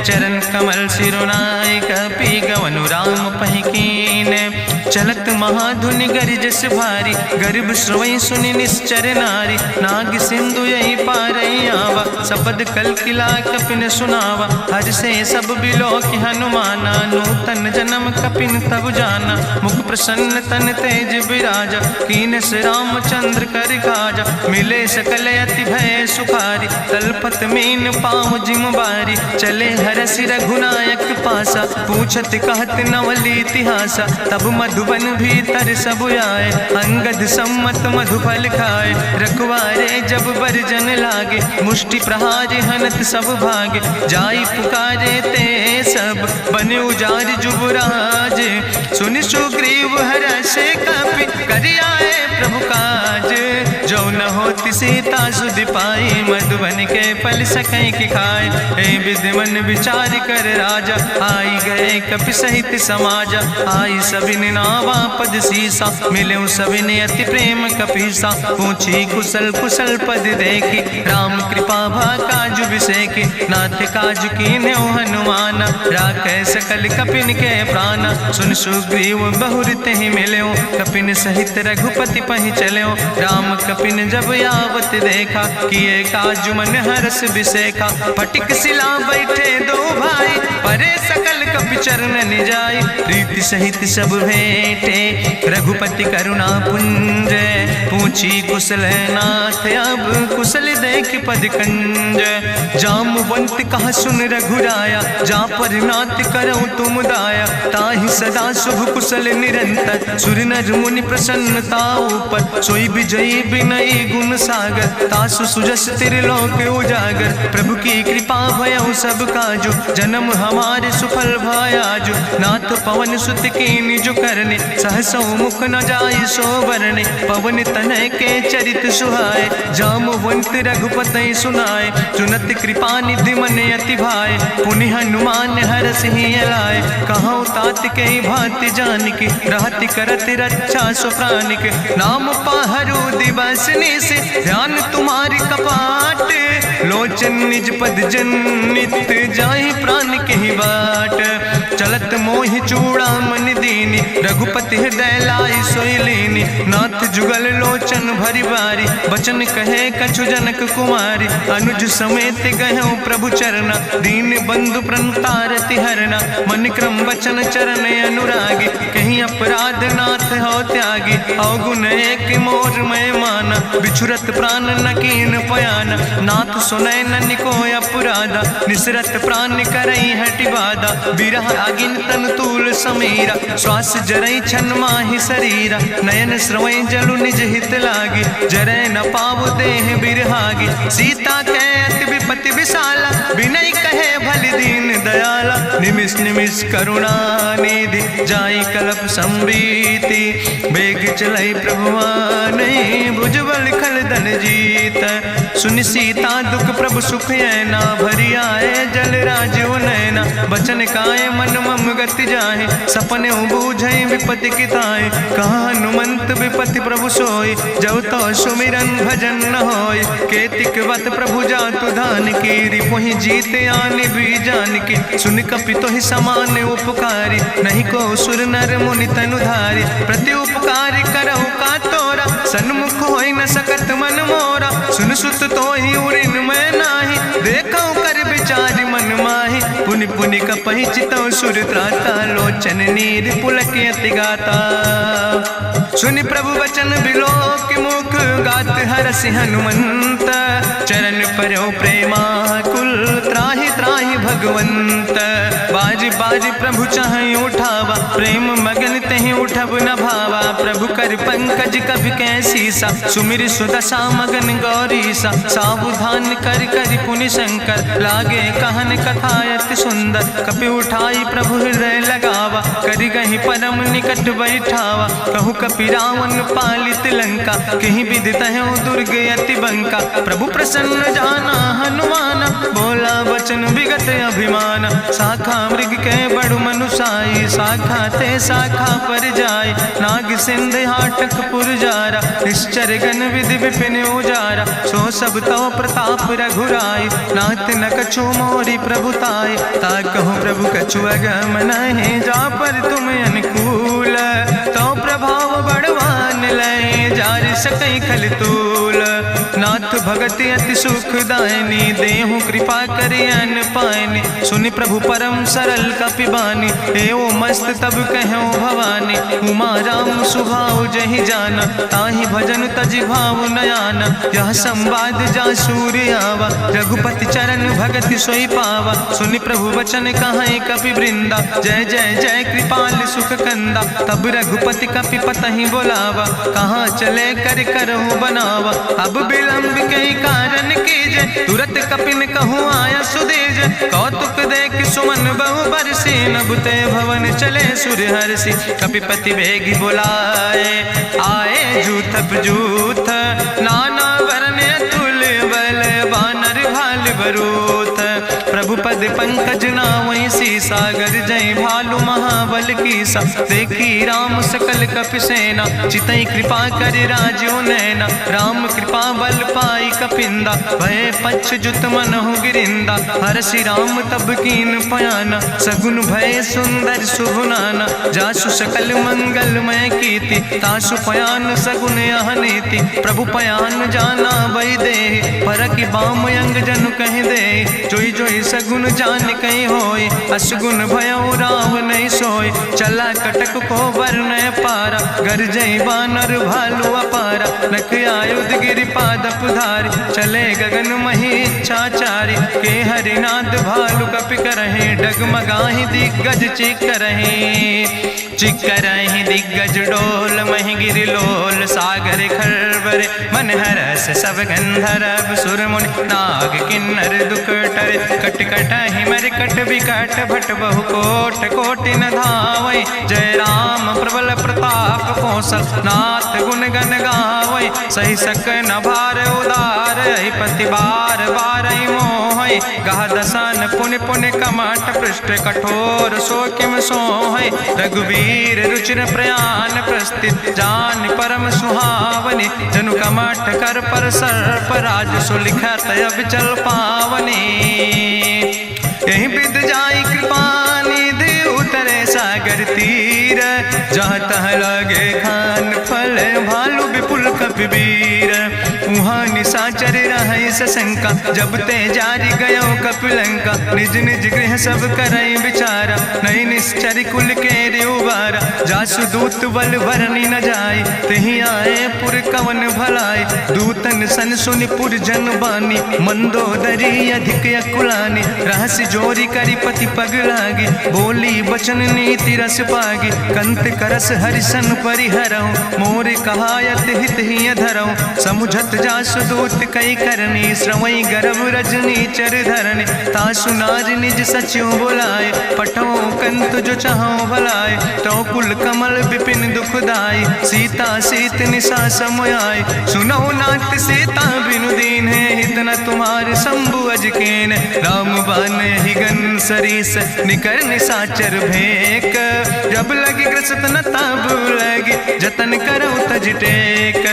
चरण कमल सिरुनाई, कपि गवनु राम पहि कीन। चलत महाधुनि गरिजस भारी, गर्भ श्रवई सुनि निश्चर नारी। नाग सिंधु यही पारई आवा, सपद कल किला कपिन सुनावा। हर से सब बिलोक हनुमाना, नूतन जन्म कपिन तब जाना। मुख प्रसन्न तन तेज विराजा, कीनस रामचंद्र कर काजा। मिले सकल अति भय सुखारी, तलपत मीन पाँव जिम बारी। चले हरस रघुनायक पासा, पूछत कहत नवल इतिहासा। तब मधुबन भीतर सब आए, अंगद सम्मत मधुफल खाए। रखवारे जब बरजन लागे, मुष्टि प्रहार हनत सब भागे। जाई पुकारे ते सब, बने उजार जुबराज। सुनि सुग्रीव हरषे कपि, करि आए प्रभु काज। जो न होति पति सीता सुधि पाई, मधुबन के फल सकै की खाए। हे विधि मन विचार कर राजा, आई गए कपि सहित समाजा। आई सबिन नावा पद सीसा, मिले सबिन अति प्रेम कपीसा। पूछी कुशल कुशल पद देखी, राम कृपा भा काजु बिसेकी। नाथ काजु कीन्हे हनुमाना, राखे सकल कपिन के प्राण। सुन सुग्रीव बहुर तेहि मिल्यो, कपिन सहित रघुपति पहि चल्यो। राम कपिन जब यावत देखा, किए काजु मन हरस बिसेखा। फटिक सिला बैठे दो भाई, परे सकल कपि चरण जाय। प्रीति सहित सब भेंटे, रघुपति करुणा पुंज। पूछी कुशल नाथ, अब कुशल देख पद कंज। जामवंत कहा सुन रघुराया, जा पर नाथ करऊँ तुम दाया। ताहि सदा शुभ कुशल निरंतर, सुर नर मुनि प्रसन्नता ऊपर। सोई विजयी विनयी गुण सागर, तासु सुजस त्रिलोक उजागर। प्रभु की कृपा भयउ सब काजु, जन्म हमारे सुफल भयाजु। नाथ पवन सुत कीन्हि जो करने, सहसौ मुख न जाय सो बरने। पवन तनय के चरित सुहाए, जामवंत रघुपति सुनाए। चुनत कृपा निधि मन अति भाए, पुनि हनुमान हरषि लाए। कहौं तात के भांति जानकी, रहति करत रक्षा सो प्राणिक। नाम पाहरु दिवस निस, ध्यान तुम्हारी कपाट। लोचन निज पद जनित, जाहि प्राण के बाट। चलत मोहि चूड़ामणि दीनी, रघुपति हृदय लाई सोई लीनी। नाथ जुगल लोचन भरि बारी, बचन कहे कछु जनक कुमारी। अनुज समेत गहऊँ प्रभु चरना, दीन बंधु प्रणतारति हरना। मन क्रम वचन चरण अनुरागी, कहीं अपराध नाथ हो त्यागी। अवगुण एक मोर मैं माना, बिछुरत प्राण न कीन पयाना। नाथ सुनय ननि को अपराधा, निसरत प्राण करई हटि बाधा। बिरह अगिन तन तूल समीरा, श्वास जरई छन माहि शरीरा। नयन श्रवै जलु निज हित लागी, जरै न पाव देह बिरहागी। सीता के अति विपति विशाला, बिनय कहे भलि दीन दयाला। निमिष निमिष करुणा निधि, जाई कलप संबीति। बेग चलै प्रभुआनै, भुजबल खल दल जीत। सुनि सीता दुख प्रभु सुख ऐना, भरि आए जल राजो नैना। बचन काए मन मम गति जाहे, सपने बूझै विपति किताए। कहा हनुमंत विपति प्रभु सोई, जब तो सुमिरन भजन न होय। केतिक वत प्रभु जातु धान की, रिपुहि जीत आनि भी जान की। सुन कपि तोहि समान उपकारी, नहीं को सुर नर मुनि तनुधारी। प्रति उपकार करहु का तोरा, सन्मुख होई न सकत मन मोरा। सुन सुत तोहि उरिन मैं नाही, देखौ कर विचार मन माहि। पुनि पुनि कपहि चितौ सुर त्राता, लोचन नीर पुलक अति गाता। सुनि प्रभु वचन बिलोक मुख, गात हरषि हनुमंत। चरण परौ प्रेमाकुल, त्राहि त्राहि भगवंत। बाज बाज प्रभु चाहि उठावा, प्रेम मगन तेहि उठब न भावा। प्रभु कर पंकज कभि कैसीसा, सुमिर सुदशा मगन गौरीसा। सावधान कर कर पुनि शंकर, लागे कहन कथा अति सुंदर। कपि उठाई प्रभु हृदय लगावा, करि गहि परम निकट बैठावा। कहु कपि रावण पालित लंका, कहीं विधि तहु दुर्ग अति बंका। प्रभु प्रसन्न जाना हनुमाना, बोला वचन विगत अभिमान। शाखा मृग के बड़ु मनुसाई, शाखा ते शाखा पर जाय। नाग सिंध हाटक पुरजारा, निश्चर गण विधि विपिन उजारा। सो सब तो प्रताप रघुराई, नाथ न कछु मोरी प्रभुताई। ता कहूँ प्रभु कछु अगम नहीं, जा पर तुम अनुकूल। तो प्रभाव बड़वान लय, जार सकई खल तूल। नाथ भगति अति सुखदायनी, देहु कृपा करि अन पायनी। सुनि प्रभु परम सरल कपिबानी, एओ मस्त तब कहूँ भवानी। उमा राम सुभाव जहि जाना, ताहि भजन तजि भाव नयाना। यह संवाद जा सूर्य आवा, रघुपति चरण भगति सोई पावा। सुनि प्रभु वचन कहाई कपि वृंदा, जय जय जय कृपाल सुख कंदा। तब रघुपति कपि पतहि बोलावा, कहाँ चले कर करहु बनावा। अब विलंब कई कारण कीजे, तुरत कपिन कहूँ आया सुदेज। कौतुक देख सुमन बहु बरसी, नभ ते भवन चले सुर हरषि। कपिपति वेगी बुलाए, आए जूथप जूथ, नाना वरन वरूथ। प्रभु पद पंकज नावै सीसा, गर्जै भालु महाबल कीसा। देखी राम सकल कपि सेना, चितई कृपा कर राजो नैना। राम कृपा बल पाई कपिंदा, भय पक्ष जुत मनहु गिरिंदा। हरसि राम तब कीन पयाना, सगुन भय सुंदर शुभ नाना। जासु सकल मंगलमय कीर्ति, तासु पयान सगुन अहनीति। प्रभु पयान जाना वै दे, परकि बाम अंग जनु कहि दे। जोई जोई सगुन जान कहि होय, असगुन भयो राव नहीं सोय। चला कटक को वर्णय पारा, गर्जई बानर भालु अपारा। नख आयुध गिरि पादप धारी, चले गगन मही इच्छाचारी। के हरिनाद भालु कपि करहि, डगमगाहि दिग्गज चिकरहि। चिकरहि दिग्गज डोल, महि गिरि लोल। सागर खरबर मन हरस, सब गंधर्व सुर मुनि। नाग किन्नर दुख टरे, कट कटहि मरकट विकट। भट बहु कोट कोटि न धावै, जय राम प्रबल प्रताप कौशल। नाथ गुण गण गावै, सही सक न भार उदार। पति बार बार मोहै, गह दसन पुनि पुनि कमठ। पृष्ठ कठोर सो किम सोहै, रघुवीर रुचिर प्रयाण। प्रस्थित जान परम सुहावनी, जनु कमठ कर पर सर्प। राज सुलिखत अविचल पावनी, यही विद जाई कृपा निधि। उतरे सागर तीर, जहाँ तह लगे खान फल। भालु विपुल कपिवीर, उहाँ निशाचर रहै सशंका। जब ते जारी गयो कपिलंका, निज निज गृह सब करई विचारा। नहीं निश्चर कुल के उबारा, जासु दूत बल भरनी न जाय। तेहि आए पुर कवन भलाई, दूतन सन सुनि पुर जन बानी। मंदोदरी अधिक अकुलानी, रहस्य जोरी करी पति पग लागी। बोली बचन नीति रस पागी, कंत करस हरिसन परिहरऊँ। मोर कहायत हित ही धरऊँ, समुझत जासु दूत कई करनी। श्रवई गर्भ रजनी चर धरनी, तासु नारी निज सचिव बुलाए। पठो कंत जो चाहो भलाए, तो कुल कमल विपिन दुखदाई। सीता सीत निशा समयाय, सुनो नाथ सीता बिनु दीन है। हित न तुम्हारे शंभु अजकेन, राम बान ही गन सरीस। निकर निशाचर भेक, जब लगी ग्रसत न तब लगी। जतन करो तज टेक,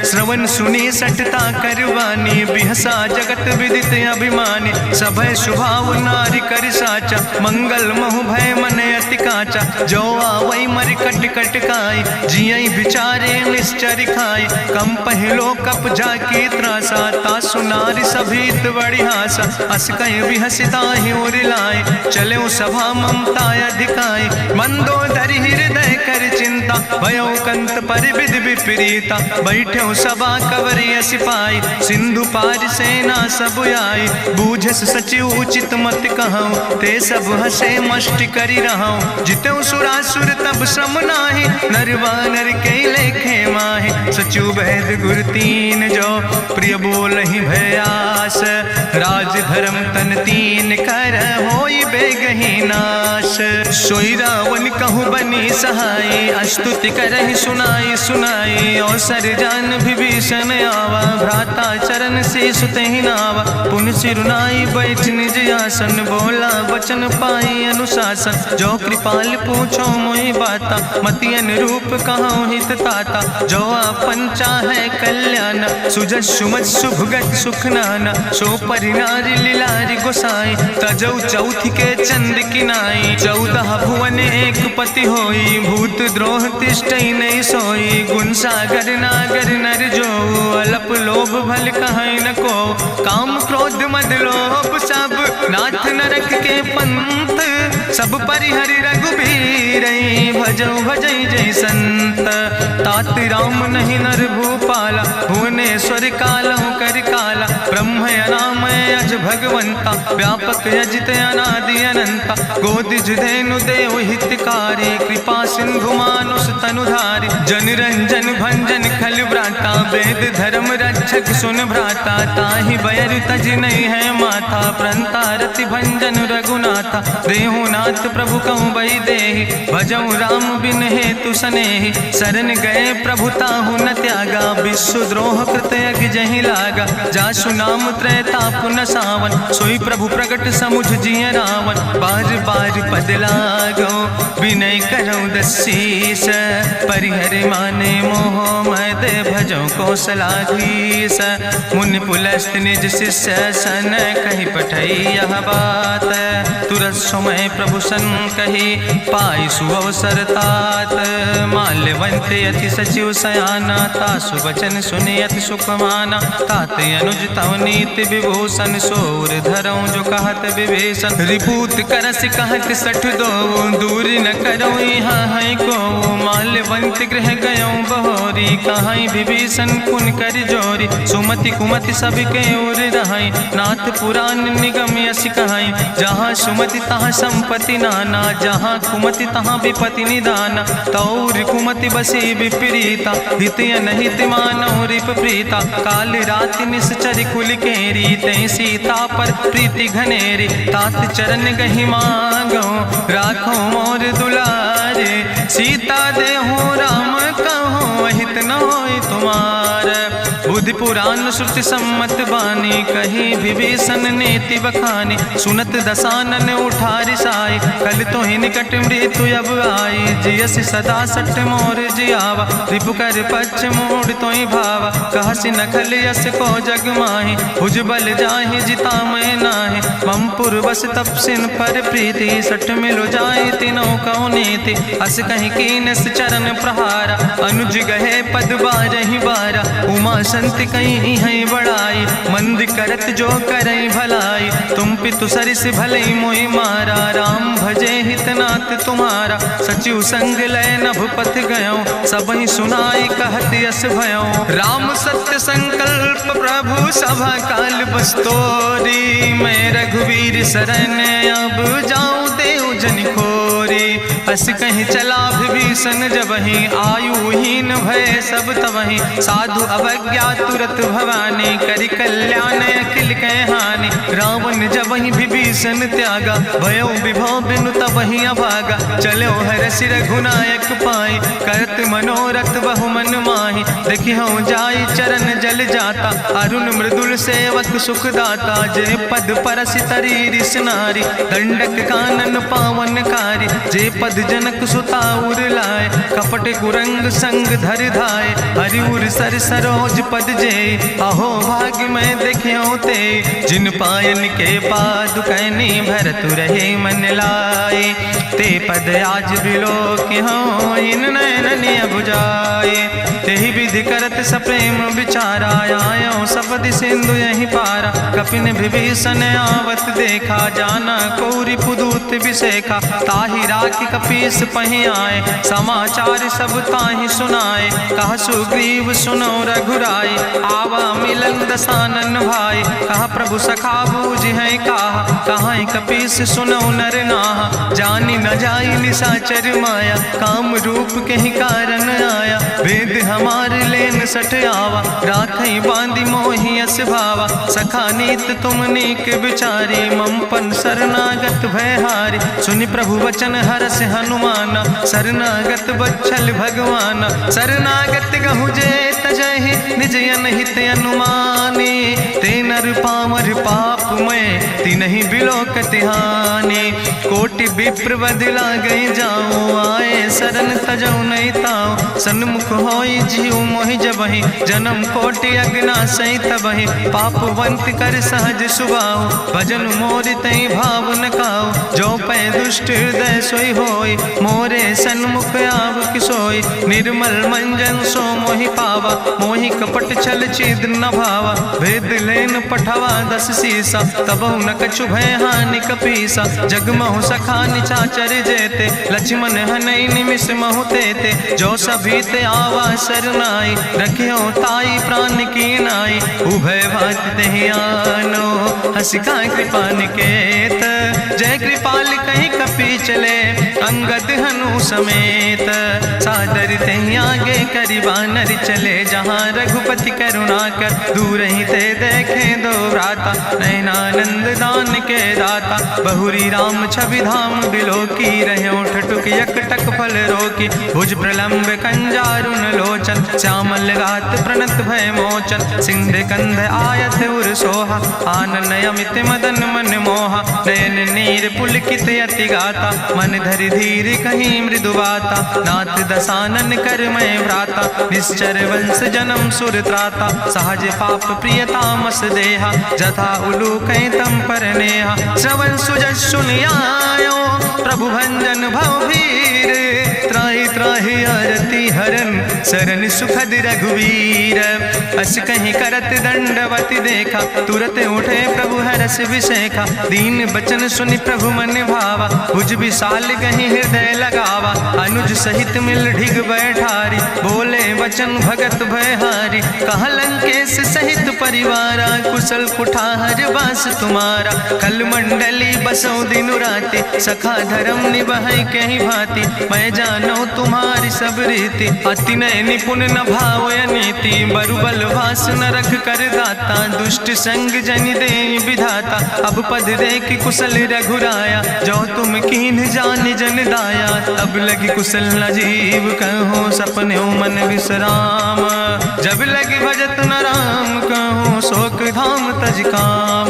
श्रवण सुनी सटता करवानी। बिहसा जगत विदित अभिमानी, सभय स्वभाव नारी कर साचा। मंगल महु भय मन अति काचा, जो आवै मर कट कट खाई। जियई बिचारे निश्चर खाई, कम पहलो कप जाकी त्रासा। तासु नारी सभीत बड़ी हासा, अस कहीं भी हसिता ही उर लाए। चले सभा ममता अधिकाई, मंदोदरी हृदय कर चिंता। भयो कंत पर विध विपरीता, बैठे सभा कवरिय सिपाही। सिंधु पार सेना सब आई, बूझस सचिव उचित मत कहूँ। ते सब हसे मष्ट करी रहूँ, जितऊ सुरासुर तब श्रम नाही। नरवानर के लेखे माहि, सचिव वैद गुर तीन जो। प्रिय बोल ही भयास, राज धर्म तन तीन कर। होई बेगही नाश, सोई रावण कहूँ बनी सहाय। अस्तुति करहि सुनाई सुनाई, अवसर जान विभीषण आवा। भ्राता चरण से सुतहि नावा, पुन सिरुनाई बैठ निज आसन। बोला वचन पाई अनुशासन, जो कृपाल पूछो मोहि बाता। मति अनुरूप कहूँ हित ताता, जो आपन चाहे कल्याण। सुजस सुमत सुभगत सुख नाना, सो परिनारी लीलारी गोसाई। तजौ चौथ के चंद किनाई, 14 भुवन एक पति होई। भूत द्रोह तिष्ठई नहीं सोई, गुण सागर नागर नर जो। अलप लोभ भल कहीं न को, काम क्रोध मद लोभ सब। नाथ नरक के पंथ, सब परिहरि रघुबीर। भजौ भजई जय संत, तात राम नहीं नर भूपाला। भुवनेश्वर कालहु कर काला, ब्रह्म अनामय अज भगवंता। व्यापक अजित अनादि अनंता, गोदिज धेनु देव हितकारी। कृपा सिंधु मानुष तनुधारी, जन रंजन भंजन खल व्राता। वेद धर्म रक्षक सुन भ्राता, ताहि बैर तज नहीं है माथा। प्रंता रति भंजन रघुनाथा, देहु नाथ प्रभु कहूँ बई देहि। भजऊ राम बिन हेतु सनेहि, शरण गए करे प्रभुताहु न त्यागा, विश्वद्रोह कृत यज्ञ जहि लागा। जासु नाम त्रैताप न सावन, सोई प्रभु प्रगट समुझ जिय रावण। बार बार पद लागो विनय करौ दसीस, परिहर माने मोह मद भजो कौशलाधीश। मुनि पुलस्त निज शिष्य सन, कहि पठई यह बात। तुरत समय प्रभु सन कही, पाई सुअवसर तात। माल्यवंत अति सचिव सयाना, तासु वचन सुनि अति सुख माना। तात अनुज तव नीति विभूषण, सोर धरऊं जो कहत विभीषण। रिपूत करस कहत सठ दो, दूर न करऊं यहाँ है को। माल्यवंत गृह गयऊं बहोरी, कहाई विभीषण पुन कर जोरी। सुमति कुमति सबके ओर रहाई, नाथ पुराण निगम यस कहाई। जहाँ सुमति तहाँ संपत्ति नाना, जहाँ कुमति तहाँ विपत्ति निदाना। तौर कुमति बसी विपरीता, हित अनहित मानव रिप प्रीता। काल राति निश्चर कुल केरी, तै सीता पर प्रीति घनेरी। तात चरण गहि मांगो, राखो मोर दुलारे। सीता देहु राम कहो, अहित न होय तुम्हार। बुद्धि पुराण श्रुति सम्मत बानी, कही विभीषण नीति बखानी। सुनत दसानन उठारि साई, कल तो ही निकट मृत्यु अब आई। जियस सदा सट मोर जियावा, रिपु कर पक्ष मोड़ तो ही भावा। कहसि नखल यस को जग माहि, भुज बल जाहि जिता मैं नाहि। ममपुर बस तपसिन पर प्रीति, सट मिलो जाहि तिनौ कौ नीति। अस कहीं कीनस चरण प्रहारा, अनुज गहे पद बारहि बारा। उमा संत कहीं है बड़ाई, मंद करत जो करई भलाई। तुम पितु सरिस भलई मोहि मारा, राम भजे हितनाथ तुम्हारा। सचिव संग लय नभ पथ गयो, सबहि सुनाई कहत यस भयो। राम सत्य संकल्प प्रभु सभा काल बस्तोरी। मैं रघुवीर शरण अब जाऊं देव जन खोरी। अस कहीं चला विभीषण जबहि, आयुहीन भय सब तबहि। साधु अवज्ञा तुरत भवानी, करि कल्याण अखिल कह हानि। रावण जबहि विभीषण त्यागा, भयो विभव बिनु तबहि अभागा। चलो हरषि रघुनायक पाई, करत मनोरथ बहु मन माहि। देखिहु जाई चरण जल जाता, अरुण मृदुल सेवक सुख दाता। जे पद परसि तरी रिस नारी, दंडक कानन पावन कारी। जे पद जनक सुता उर लाए, कपट कुरंग संग धर धाय। हरिउर सर सरोज पद जे, अहो भाग्य मैं देखियो ते। जिन पायन के पादुकैनी, भरत रहे मन लाए। ते पद आज बिलोक हो, इन नयन बुझाए। तेहि विधि करत सप्रेम विचारा, आयो सपदि सिंधु यही पारा। कपिन विभीषण आवत देखा, जाना कौरि पुदूत विशेखा। ताहि राखि कपीस पहि आए, समाचार सब ताहि सुनाए। कहा सुग्रीव सुनो रघुराई, आवा मिलन दसानन भाई। कहा प्रभु सखा बूझ है कहा, कहाँ कपीस सुनो नर नाहा। जानी न जाई निशाचर माया, काम रूप के ही कारण आया। वेद हमार लेन सट आवा, राखई बांधी मोहि अस भावा। सखा नीत तुम नीक विचारी, ममपन शरणागत भयहारी। सुनि प्रभु वचन हरस हनुमाना, शरणागत बच्छल भगवाना। शरणागत गहु जे तजहि, निज अनहित अनुमानी। ते नर पामर पाप में, तिनहि बिलोकत हानि। कोटि विप्र बदला गई जाऊं, आए शरण तजऊ नहीं ताऊं। सन्मुख होई जीव मोहि जबहि, जन्म कोटि अग्ना सही तबहि। पापवंत कर सहज सुभाऊ, भजन मोरि तई भाव न काऊ। जो पै दुष्ट हृदय सोई होई, मोरे सन्मुख आव किसोई। निर्मल मंजन सो मोहि पावा, मोहि कपट छल छिद्र न भावा। भेद लेन पठवा दस सीसा, तबहु न कछु भय हानि कपीसा। जगमहु सखा निचाचर जेते, लक्ष्मण हनई निमिष महु तेते। जो सभी ते आवा सरनाई, रखियो ताई प्राण की नाई। उभय भात तेहि आनो, हसिका कृपा निकेत। जय कृपाल कहीं कपी चले, अंगद हनु समेत। सादर तहि आगे करि बानर चले, जहाँ रघुपति करुणा कर दूर ही ते देखे दो भ्राता। नयनानंद दान के दाता, बहुरी राम छवि धाम बिलोकी। रहे ठटुक यकटक फल रोकी, भुज प्रलंब कंजारुन लोचन। श्यामल गात प्रणत भय मोचन, सिंध कंध आयत उर सोहा। आनन अमित मदन मन मोहा, नयन नीर पुलकित अति गाता। मन धरि धीर कहीं मृदु बाता, नाथ दसानन कर मैं भ्राता। निश्चर वंश जन्म सुर त्राता, सहज पाप प्रियतामस देहा। जथा उलूक तम पर नेहा, श्रवण सुजस सुनियायो। प्रभु भंजन भवभीर, त्राहि त्राहि आरती हरन। शरण सुखद रघुवीर, अस कहीं करत दंडवत देखा। तुरत उठे प्रभु हरस विशेखा, दीन बचन सुनि प्रभु मन भावा। भुज विशाल कहीं हृदय लगावा, अनुज सहित मिल ढिग बैठारी। बोले वचन भगत भयहारी, कहा लंकेश सहित परिवारा। कुशल कुठार बास तुम्हारा, कल मंडली बसौ दिनु राति। सखा धर्म निभाई कहीं भांति, मैं जानो तुम्हारी सब रीति। अति नय निपुण न भाव नीति, बरुबल वास न रख कर दाता। दुष्ट संग जन दे विधाता, अब पद देख कुशल रघुराया। जो तुम कीन जान जन दाया, तब लगी कुशल न जीव कहो। सपने मन विश्राम, जब लगी भजत न राम कहो। शोक धाम तज काम,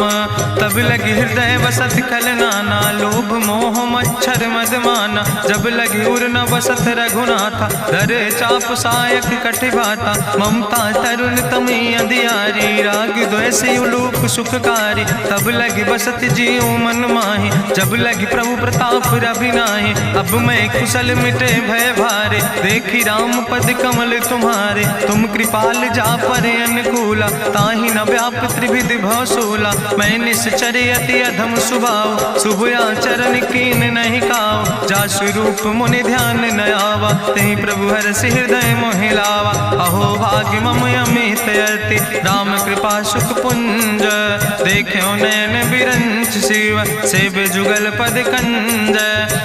तब लगी हृदय बसत खल नाना। लोभ मोह मच्छर मद माना, जब लगी उर न बसत रघुनाथा। धरे चाप सायक कटिभाता, ममता तरुण तमी अंधियारी। राग द्वेषी उलूक सुखकारी, तब लगी बसत जीव मन माही। जब लगी प्रभु प्रताप रभिनाही, अब मैं कुशल मिटे भय भारे। देखी राम पद कमल तुम्हारे, तुम कृपाल जा पर अनुकूला। ताहि न व्याप त्रिविध भवसूला, मैं निश्चर अति अधम सुभाव। शुभ आचरण कीन नहीं काव, जा स्वरूप मुनि ध्यान न आवा। तेहि प्रभु हरषि हृदय मोहि लावा। अहो भाग्य मम अमित अति, राम कृपा सुख पुंज। देखो नयन बिरंच शिव, सेव जुगल पद कंज।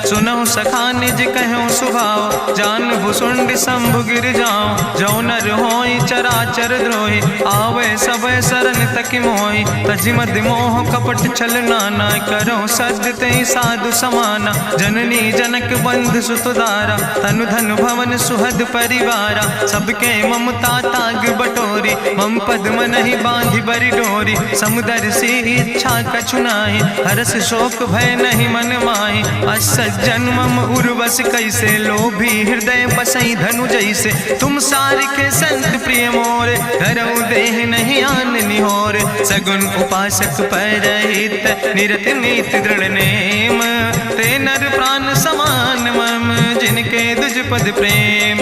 सुनहु सखा निज कहूँ सुभाव, जान भुसुंड शंभु गिर जाऊं। जो नर होई चराचर द्रोही, आवे सब शरण तक मोहि। तजि मद मोह कपट छल नाना, करो सद्य तेहि साधु समाना। जननी जनक बंधु सुतदारा, तनु धन भवन सुहद परिवारा। सबके ममता ताग बटोरी, मम पद मन ही बांधि बरी डोरी। समुदर सी इच्छा कछु नाही, हरस शोक भय नहीं मन माही। असज्जन मम उर्वश कैसे, लोभी हृदय बसई धनु जैसे। तुम सारिके संत प्रिय मोरे, धरऊ देह नहीं आन निहोर। सगुन उपासक परहित, निरत नीति दृढ़ नेम। ते नर प्राण समान मम, जिनके दुज पद प्रेम।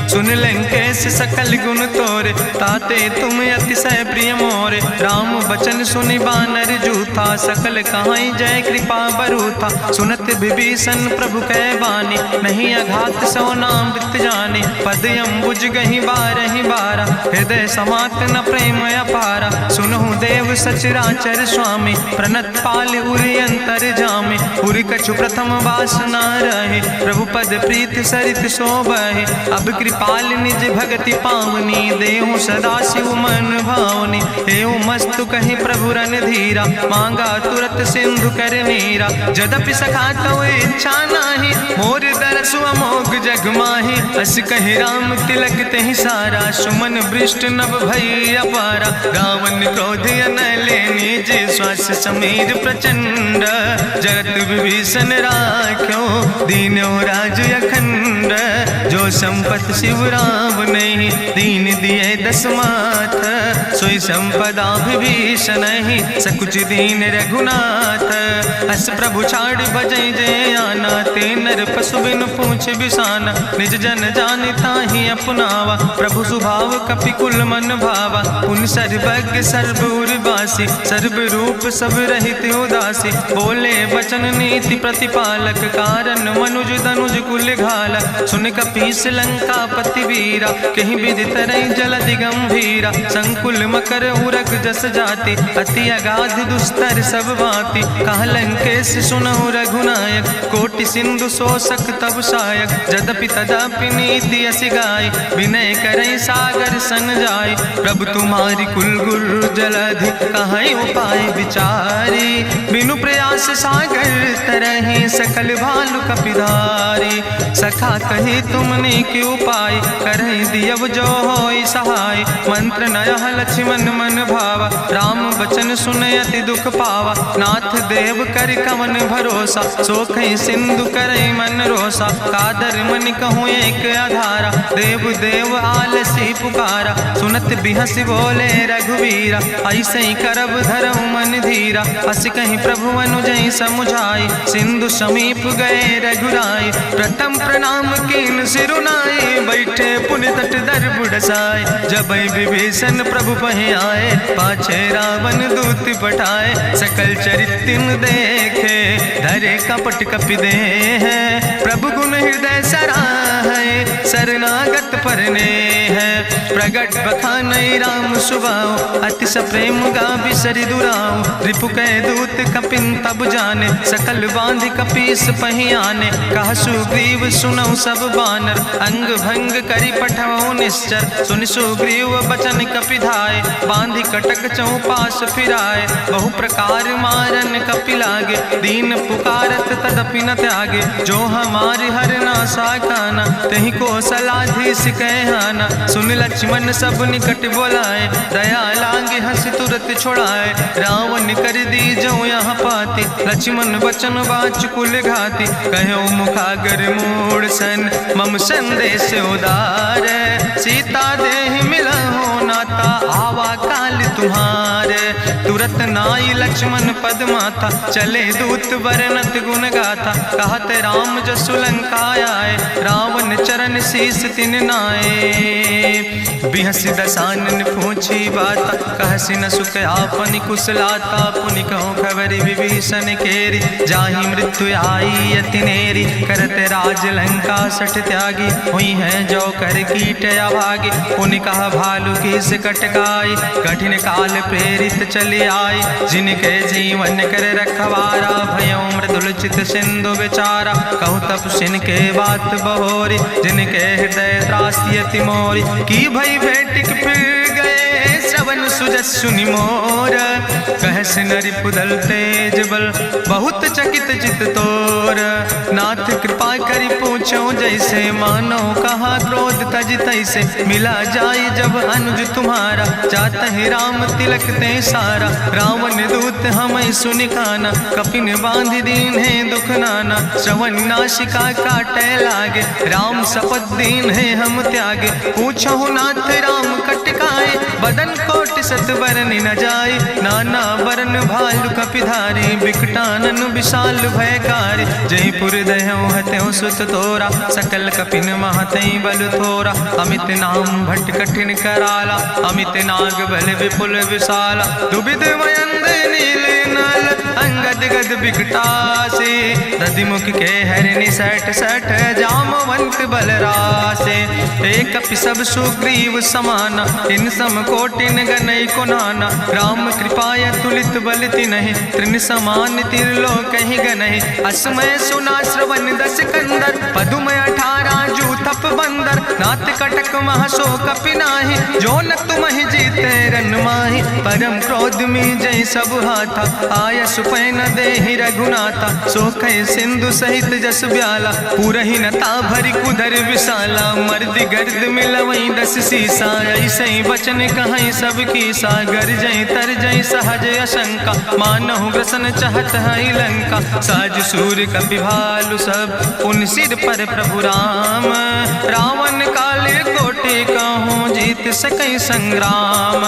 सुन लंकेश सकल गुण तोरे, ताते तुम अतिशय प्रिय मोरे। राम बचन सुनि बानर जूथा, सकल कहाई जय कृपा बरूथा। सुनत विभीषण प्रभु कै बानी, नहीं अघात सो नाम वृत जानी। पद अम्बुज गहि बारहि बारा, हृदय समात न प्रेम अपारा। सुनहु देव सचराचर स्वामी, प्रणत पाल उरि अंतर जामी। उरि कछु प्रथम वासना रहे, प्रभु पद प्रीति सरित शोभहि। अब कृपाल निज भगति पावनी, देहु सदा शिव मन भावनी। एवं मस्तु कहि प्रभु रन धीरा, मांगा तुरत सिंधु कर नीरा। जदपि सखा तो इच्छा नाही, मोर दरसु अमोघ जग माही। अस कहि राम तिलक तेहि सारा, सुमन वृष्ट नभ भई अपारा। रावण क्रोध अनले निज, श्वास समीर प्रचंड। जगत विभीषण राख्यो, दीनो राज अखंड। जो संपत शिव राम नहीं, दीन दिए दस माथ। सोई संपदा विभीषण नहीं, सकुच दीन रघुनाथ। अस प्रभु छाड़ भजई जय आना, ते नर पशु बिन पूछ बिसाना। निज जन जानिता ही अपनावा, प्रभु स्वभाव कपि कुल मन भावा। उन सर्वज्ञ सर्वउर्वासी, सर्व रूप सब रहित उदासी। बोले वचन नीति प्रतिपालक, कारण मनुज दनुज कुल घाला। सुन कपीस लंका पति वीरा, कहीं विधि तरई जलधि गंभीरा। संकुल मकर उरग जस जाति, अति अगाध दुस्तर सब भांति। कहा लंकेश सुनहु रघुनायक, कोटि सिंधु शोषक तब सायक, जदपि तदपि नीति असि गाय, विनय करई सागर सन जाय। प्रभु तुम्हारी कुल गुरु जलधि, कहीं उपाय विचारी, बिनु प्रयास सागर तरहि, सकल भालु कपिधारी। सखा कही तुमने के उपाय, करहि दियव जो होई सहाय। मंत्र नयह लक्ष्मण मन भावा, राम बचन सुनय अति दुख पावा। नाथ देव कर कवन भरोसा, सोखई सिंधु करई मन रोसा। कादर मन कहूँ एक आधारा, देव देव आलसी पुकारा। सुनत बिहस बोले रघुवीरा, ऐसे ही करब धरऊ मन धीरा। हस कहीं प्रभु अनुजय समुझाई, सिंधु समीप गए रघुराई। प्रथम प्रणाम कीन सिरुनाई, बैठे पुनि तट दर बुढ़साए। जब विभीषण प्रभु पहे आए, पाछे रावण दूत पठाए। सकल चरित्र देखे, धरे कपट कपि दे है। प्रभु गुण हृदय सराहै, शरणागत परने है। प्रगट बखानई राम सुभाऊ, अतिश प्रेम गावि सरि दुराऊ। रिपु कै दूत कपिन तब जाने, सकल बांधि कपीस पहि आने। कहा सुग्रीव सुनऊ सब बानर, अंग भंग करि पठऊ निश्चर। सुन सुग्रीव बचन कपि धाय, बांधि कटक चौपास फिराए। बहु प्रकार मारन कपि लागे, दीन पुकारत तदपि न त्यागे। जो हमारि हर नासा काना, तहि को सलाधीस कहना। सुन लक्ष्मण सब निकट बोलाए, दया लागे हंस तुरत छोड़ाए। रावण कर दी जो यहाँ पाती, लक्ष्मण बचन बाच कुल घाती। कहो मुखागर मूड सन, मम संदेश उदार। सीता देहि मिला हो नाता, आवा काल तुम्हारे। तुरत नाई लक्ष्मण पद माथा, चले दूत बरनत गुण गाथा। कहत राम जसु लंका आए, रावण चरण शीस तिन नाए। बिहस दसानन पूछी बाता, कहसि न सुख आपन कुशलाता। पुनि कहूँ खबरि विभीषण केरी, जाहि मृत्यु आई अति नेरी। करत राज लंका सठ त्यागी, हुई है जो कर कीट अभागी। पुनि कहा भालू किस कटकाई, कठिन काल प्रेरित चली आई। जिनके जीवन कर रखवारा, भयो मृदुल चित सिंधु विचारा। कहूँ तपसिन के बात बहोरी, जिनके हृदय त्रासी अति मोरी। की भई भेटिक फिर गए, श्रवण सुजस सुनि मोर। कहस नरि पुदल तेज बल, बहुत चकित चित तोर। नाथ कृपा करि पूछो जैसे, मानो कहा क्रोध तज तैसे। मिला जाय जब अनुज तुम्हारा, जात है राम तिलक ते सारा। रावण दूत हमें सुनि काना, कपिन बांधि दीन है दुख नाना। श्रवण नासिका काटे लागे, राम शपथ दीन है हम त्यागे। पूछो नाथ राम कटकाए, बदन कोट सत बरन न जाय। नाना बरन भालु कपिधारी, बिकटानन विशाल भयकारी। जयपुर दह्यों हत्यों सुत तोरा, सकल कपिन महतई बल थोरा। अमित नाम भट्ट कठिन कराला, अमित नाग बल विपुल विशाला। दुबिध मयंद नील नल, अंगद गद बिकटासे। दधिमुख के हरिणि सठ सठ, जामवंत बलरासे। एक कपि सब सुग्रीव समाना, इन सम कोटिन गनई को नाना। राम कृपाय तुलित बल तिनहि, त्रिन समान तिरलोक ही गनहि। असमय सुना श्रवण दस कंदर, पदुम 18 जूथप बंदर। नाथ कटक महसो कपि नाहि, जो न तुमहि जीते रन माहि। परम क्रोध में जय सब हाथा, आय सुपै न देहि रघुनाथा। सोखै सिंधु सहित जस ब्याला, पूरहि न ताभरि कुधर विशाला। मर्द गर्द मिलवई 10 सीसा, ऐसे बचन कहई सब कीसा। गर जय तर जय सहज अशंका, मानहु ग्रसन चाहत है लंका। साज सूर कपि भालु सब, उन सिर पर प्रभु राम। रावण काले कोटि कहूँ, जीत सकई संग्राम।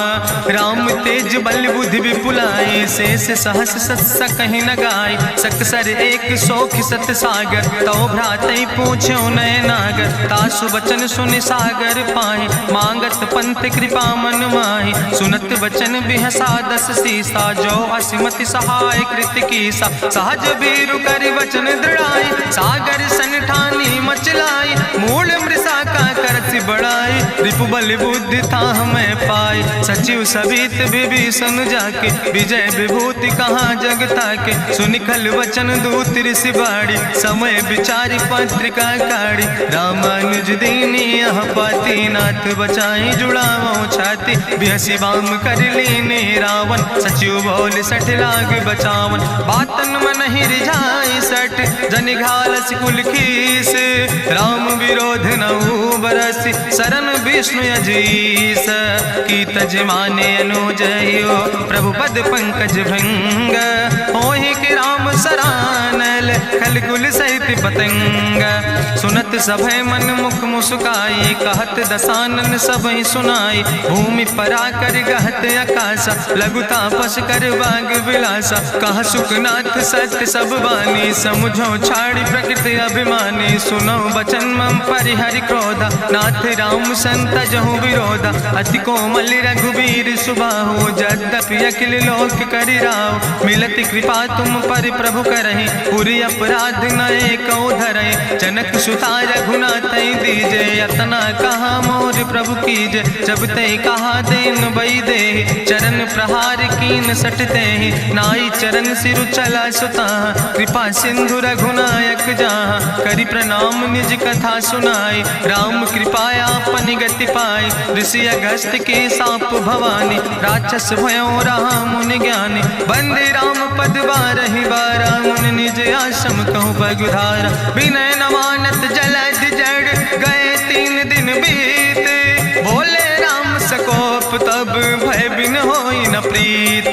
राम तेज बल बुद्धि विपुलाई, शेष सहस सत्स कहीं न गाय। सकसर एक सोख सत सागर, तो भ्रातई पूछो नय नागर। तासु बचन सुनि सागर पाहि, मांगत पंथ कृपा मन माहि। सुनत बचन बिहसा 10 सीसा, जो असिमति सहाय कृत कीसा। सहज बीरु करि वचन दृढ़ाई, सागर सन ठानी मचलाई। मूल मृषा का करसि बड़ाई, रिपु बल बुद्धि था हमें पाई, सचिव सबित विभीषण जाके, विजय विभूति कहाँ जग ताके। सुनि खल वचन दूत ऋषि बाड़ी, समय विचारी पत्रिका काढ़ी। रामानुज दीनी यह पाती, नाथ बचाई जुड़ावो छाती। बिहसी बाम कर लीने रावण, सचिव बोल सठ लाग बचावन। बातन मन ही रिझाई सठ, जनि घालस कुल खीस। राम विरोध नऊ बरसी, शरण विष्णु अजीस। की तज माने अनुजयो, प्रभु पद पंकज भंग। होहि के राम सरानल, खल कुल सहित पतंग। सुनत सभय मन मुख मुस्काई, कहत दसानन सबहि सुनाई। भूमि परा कर गहत आकाशा, लघु तापस कर बाग विलासा। कहा सुखनाथ सत्य सब बानी, समुझो छाड़ी प्रकृति अभिमानी। सुनो बचन मम परिहरि क्रोधा, नाथ राम संत जहु विरोधा। अति कोमल रघुबीर सुबाहु, यद्यपि अखिल लोक करि राव। मिलति कृपा तुम पर प्रभु करहि, पुरि अपराध नए कौ धरहि। जनक सुता रघुनाथ दीजे, यतना कहा मोर प्रभु कीजे। जब ते कहा देन बई दे, चरण प्रहार कीन सटते। नाई चरण सिरु चला सुता, कृपा सिंधु रघुनायक जहाँ। करि प्रणाम निज कथा सुनाई, राम कृपाया अपनी गति पाई। ऋषि अगस्त के साप भवानी, राक्षस भयो रहा मुनि ज्ञानी। बंदे राम पद बारहि बारा, मुनि निज आश्रम कहु पगुधारा। विनय न मानत जलद जड़, गए 3 दिन बीते। बोले राम सकोप तब, भय बिन होई न प्रीत।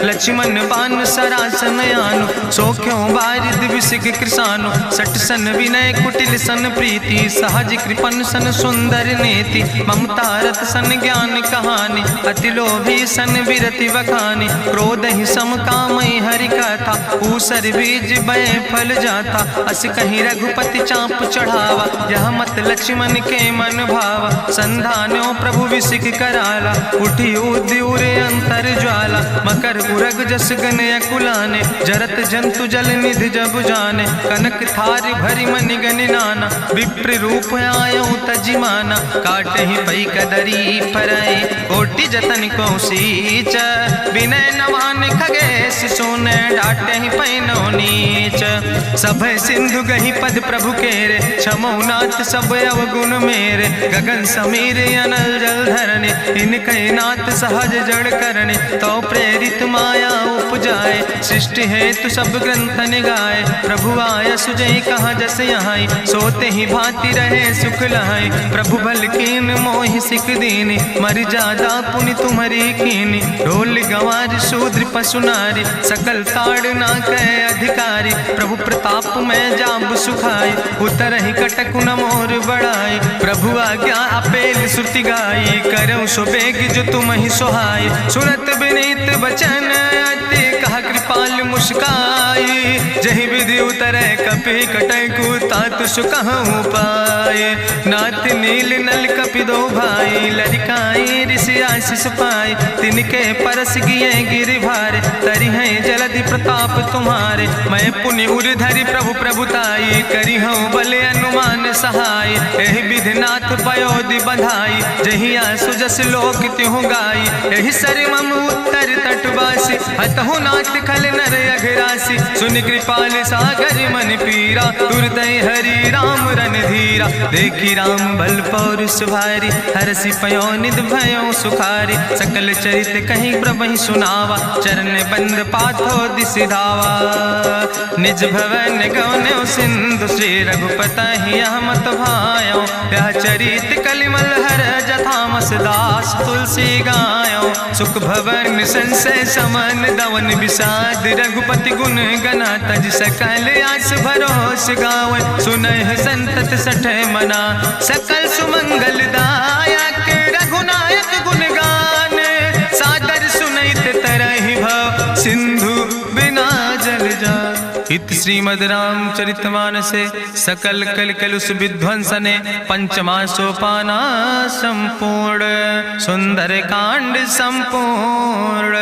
लक्ष्मण बान सरासन यानु, सो क्यों बारिद विसिक कृसानु। सट सन विनय कुटिल सन प्रीति, सहज कृपन सन सुंदर नेति। ममता रत सन ज्ञान कहानी, अति लोभी सन विरति बखानी। क्रोध ही सम कामई हरि कथा, ऊसर बीज बय फल जाता। अस कहीं रघुपति चाप चढ़ावा, यह मत लक्ष्मण के मन भावा। संधान्यो प्रभु विसिक कराला, उठी उद्यूरे अंतर ज्वाला। मकर उरग जस गन अकुलाने, जरत जंतु जल निधि जब जाने। कनक थारी भरी मनि गनि नाना, विप्र रूप आयो तजिमाना। काटहि पई कदरी फरई, कोटि जतन को सीच। विनय नवान खगेश सोने, डाटहि पई नो नीच। सब सिंधु गहि पद प्रभु केरे, क्षमो नाथ सब अवगुण मेरे। गगन समीर अनल जल धरने, इनके नाथ सहज जड़ करने। तो प्रेरित माया उपजाए, सृष्टि हेतु सब ग्रंथ निगाए। प्रभु आय सुजई कहा जस यहाँ, सोते ही भांति रहे सुख लहाई। प्रभु भल कीन मोहि सिख दीनी, मर जादा पुनि तुम्हारी कीनी। ढोल गंवार शूद्र पशु नारी, सकल ताड़ ना कहे अधिकारी। प्रभु प्रताप में जाब सुखाई, उतर ही कटक न मोर बढ़ाई। प्रभु आज्ञा अपेल श्रुति गाई, करऊँ सो बेग जो तुम ही सोहाई। सुनत विनीत बचन अति, कहा कृपाल मुस्काई। जहि विधि उतरे कपि कटकु, तात सुकहु पाए। नाथ नील नल कपि दो भाई, लरिकाई ऋषि आशीष पाए। तिनके परस गिए गिरि भारे, तरि है जलधि प्रताप तुम्हारे। मैं पुनि उर धरि प्रभु प्रभुताई, करि हूँ बल अनुमान सहाय। एहि विधि नाथ पयोधि बधाई, जहिया सुजस लोक त्यों गाई। एहि सर मम उत्तर तटवासी, हतहु नाथ खल नर अघरासी। सुन कृपाल सागर मन पीरा, तुरत हरि राम रन धीरा। देखी राम बल पौरुष भारी, हरसि पयो निध भयो सुखारी। सकल चरित कहीं प्रभु सुनावा, चरण बंद पाथो दिसि धावा। निज भवन गौन्यो सिंधु, श्री रघुपति यह मत भायो। यह चरित कलिमल हर जथामस, दास तुलसी गायो। सुख भवन संशय समन, दवन विषाद रघुपति गुण गना। तज सकल आस भरोस गावे, सुनहि संतत सठ मना। सकल सुमंगल दायक, रघुनायक गुण गाने। सादर सुनैत तरहि भव, सिंधु बिना जल जा। इत श्रीमद् रामचरितमानसे सकल कल कलुष विध्वंसने। पंचमा सोपाना संपूर्ण, सुंदर कांड संपूर्ण।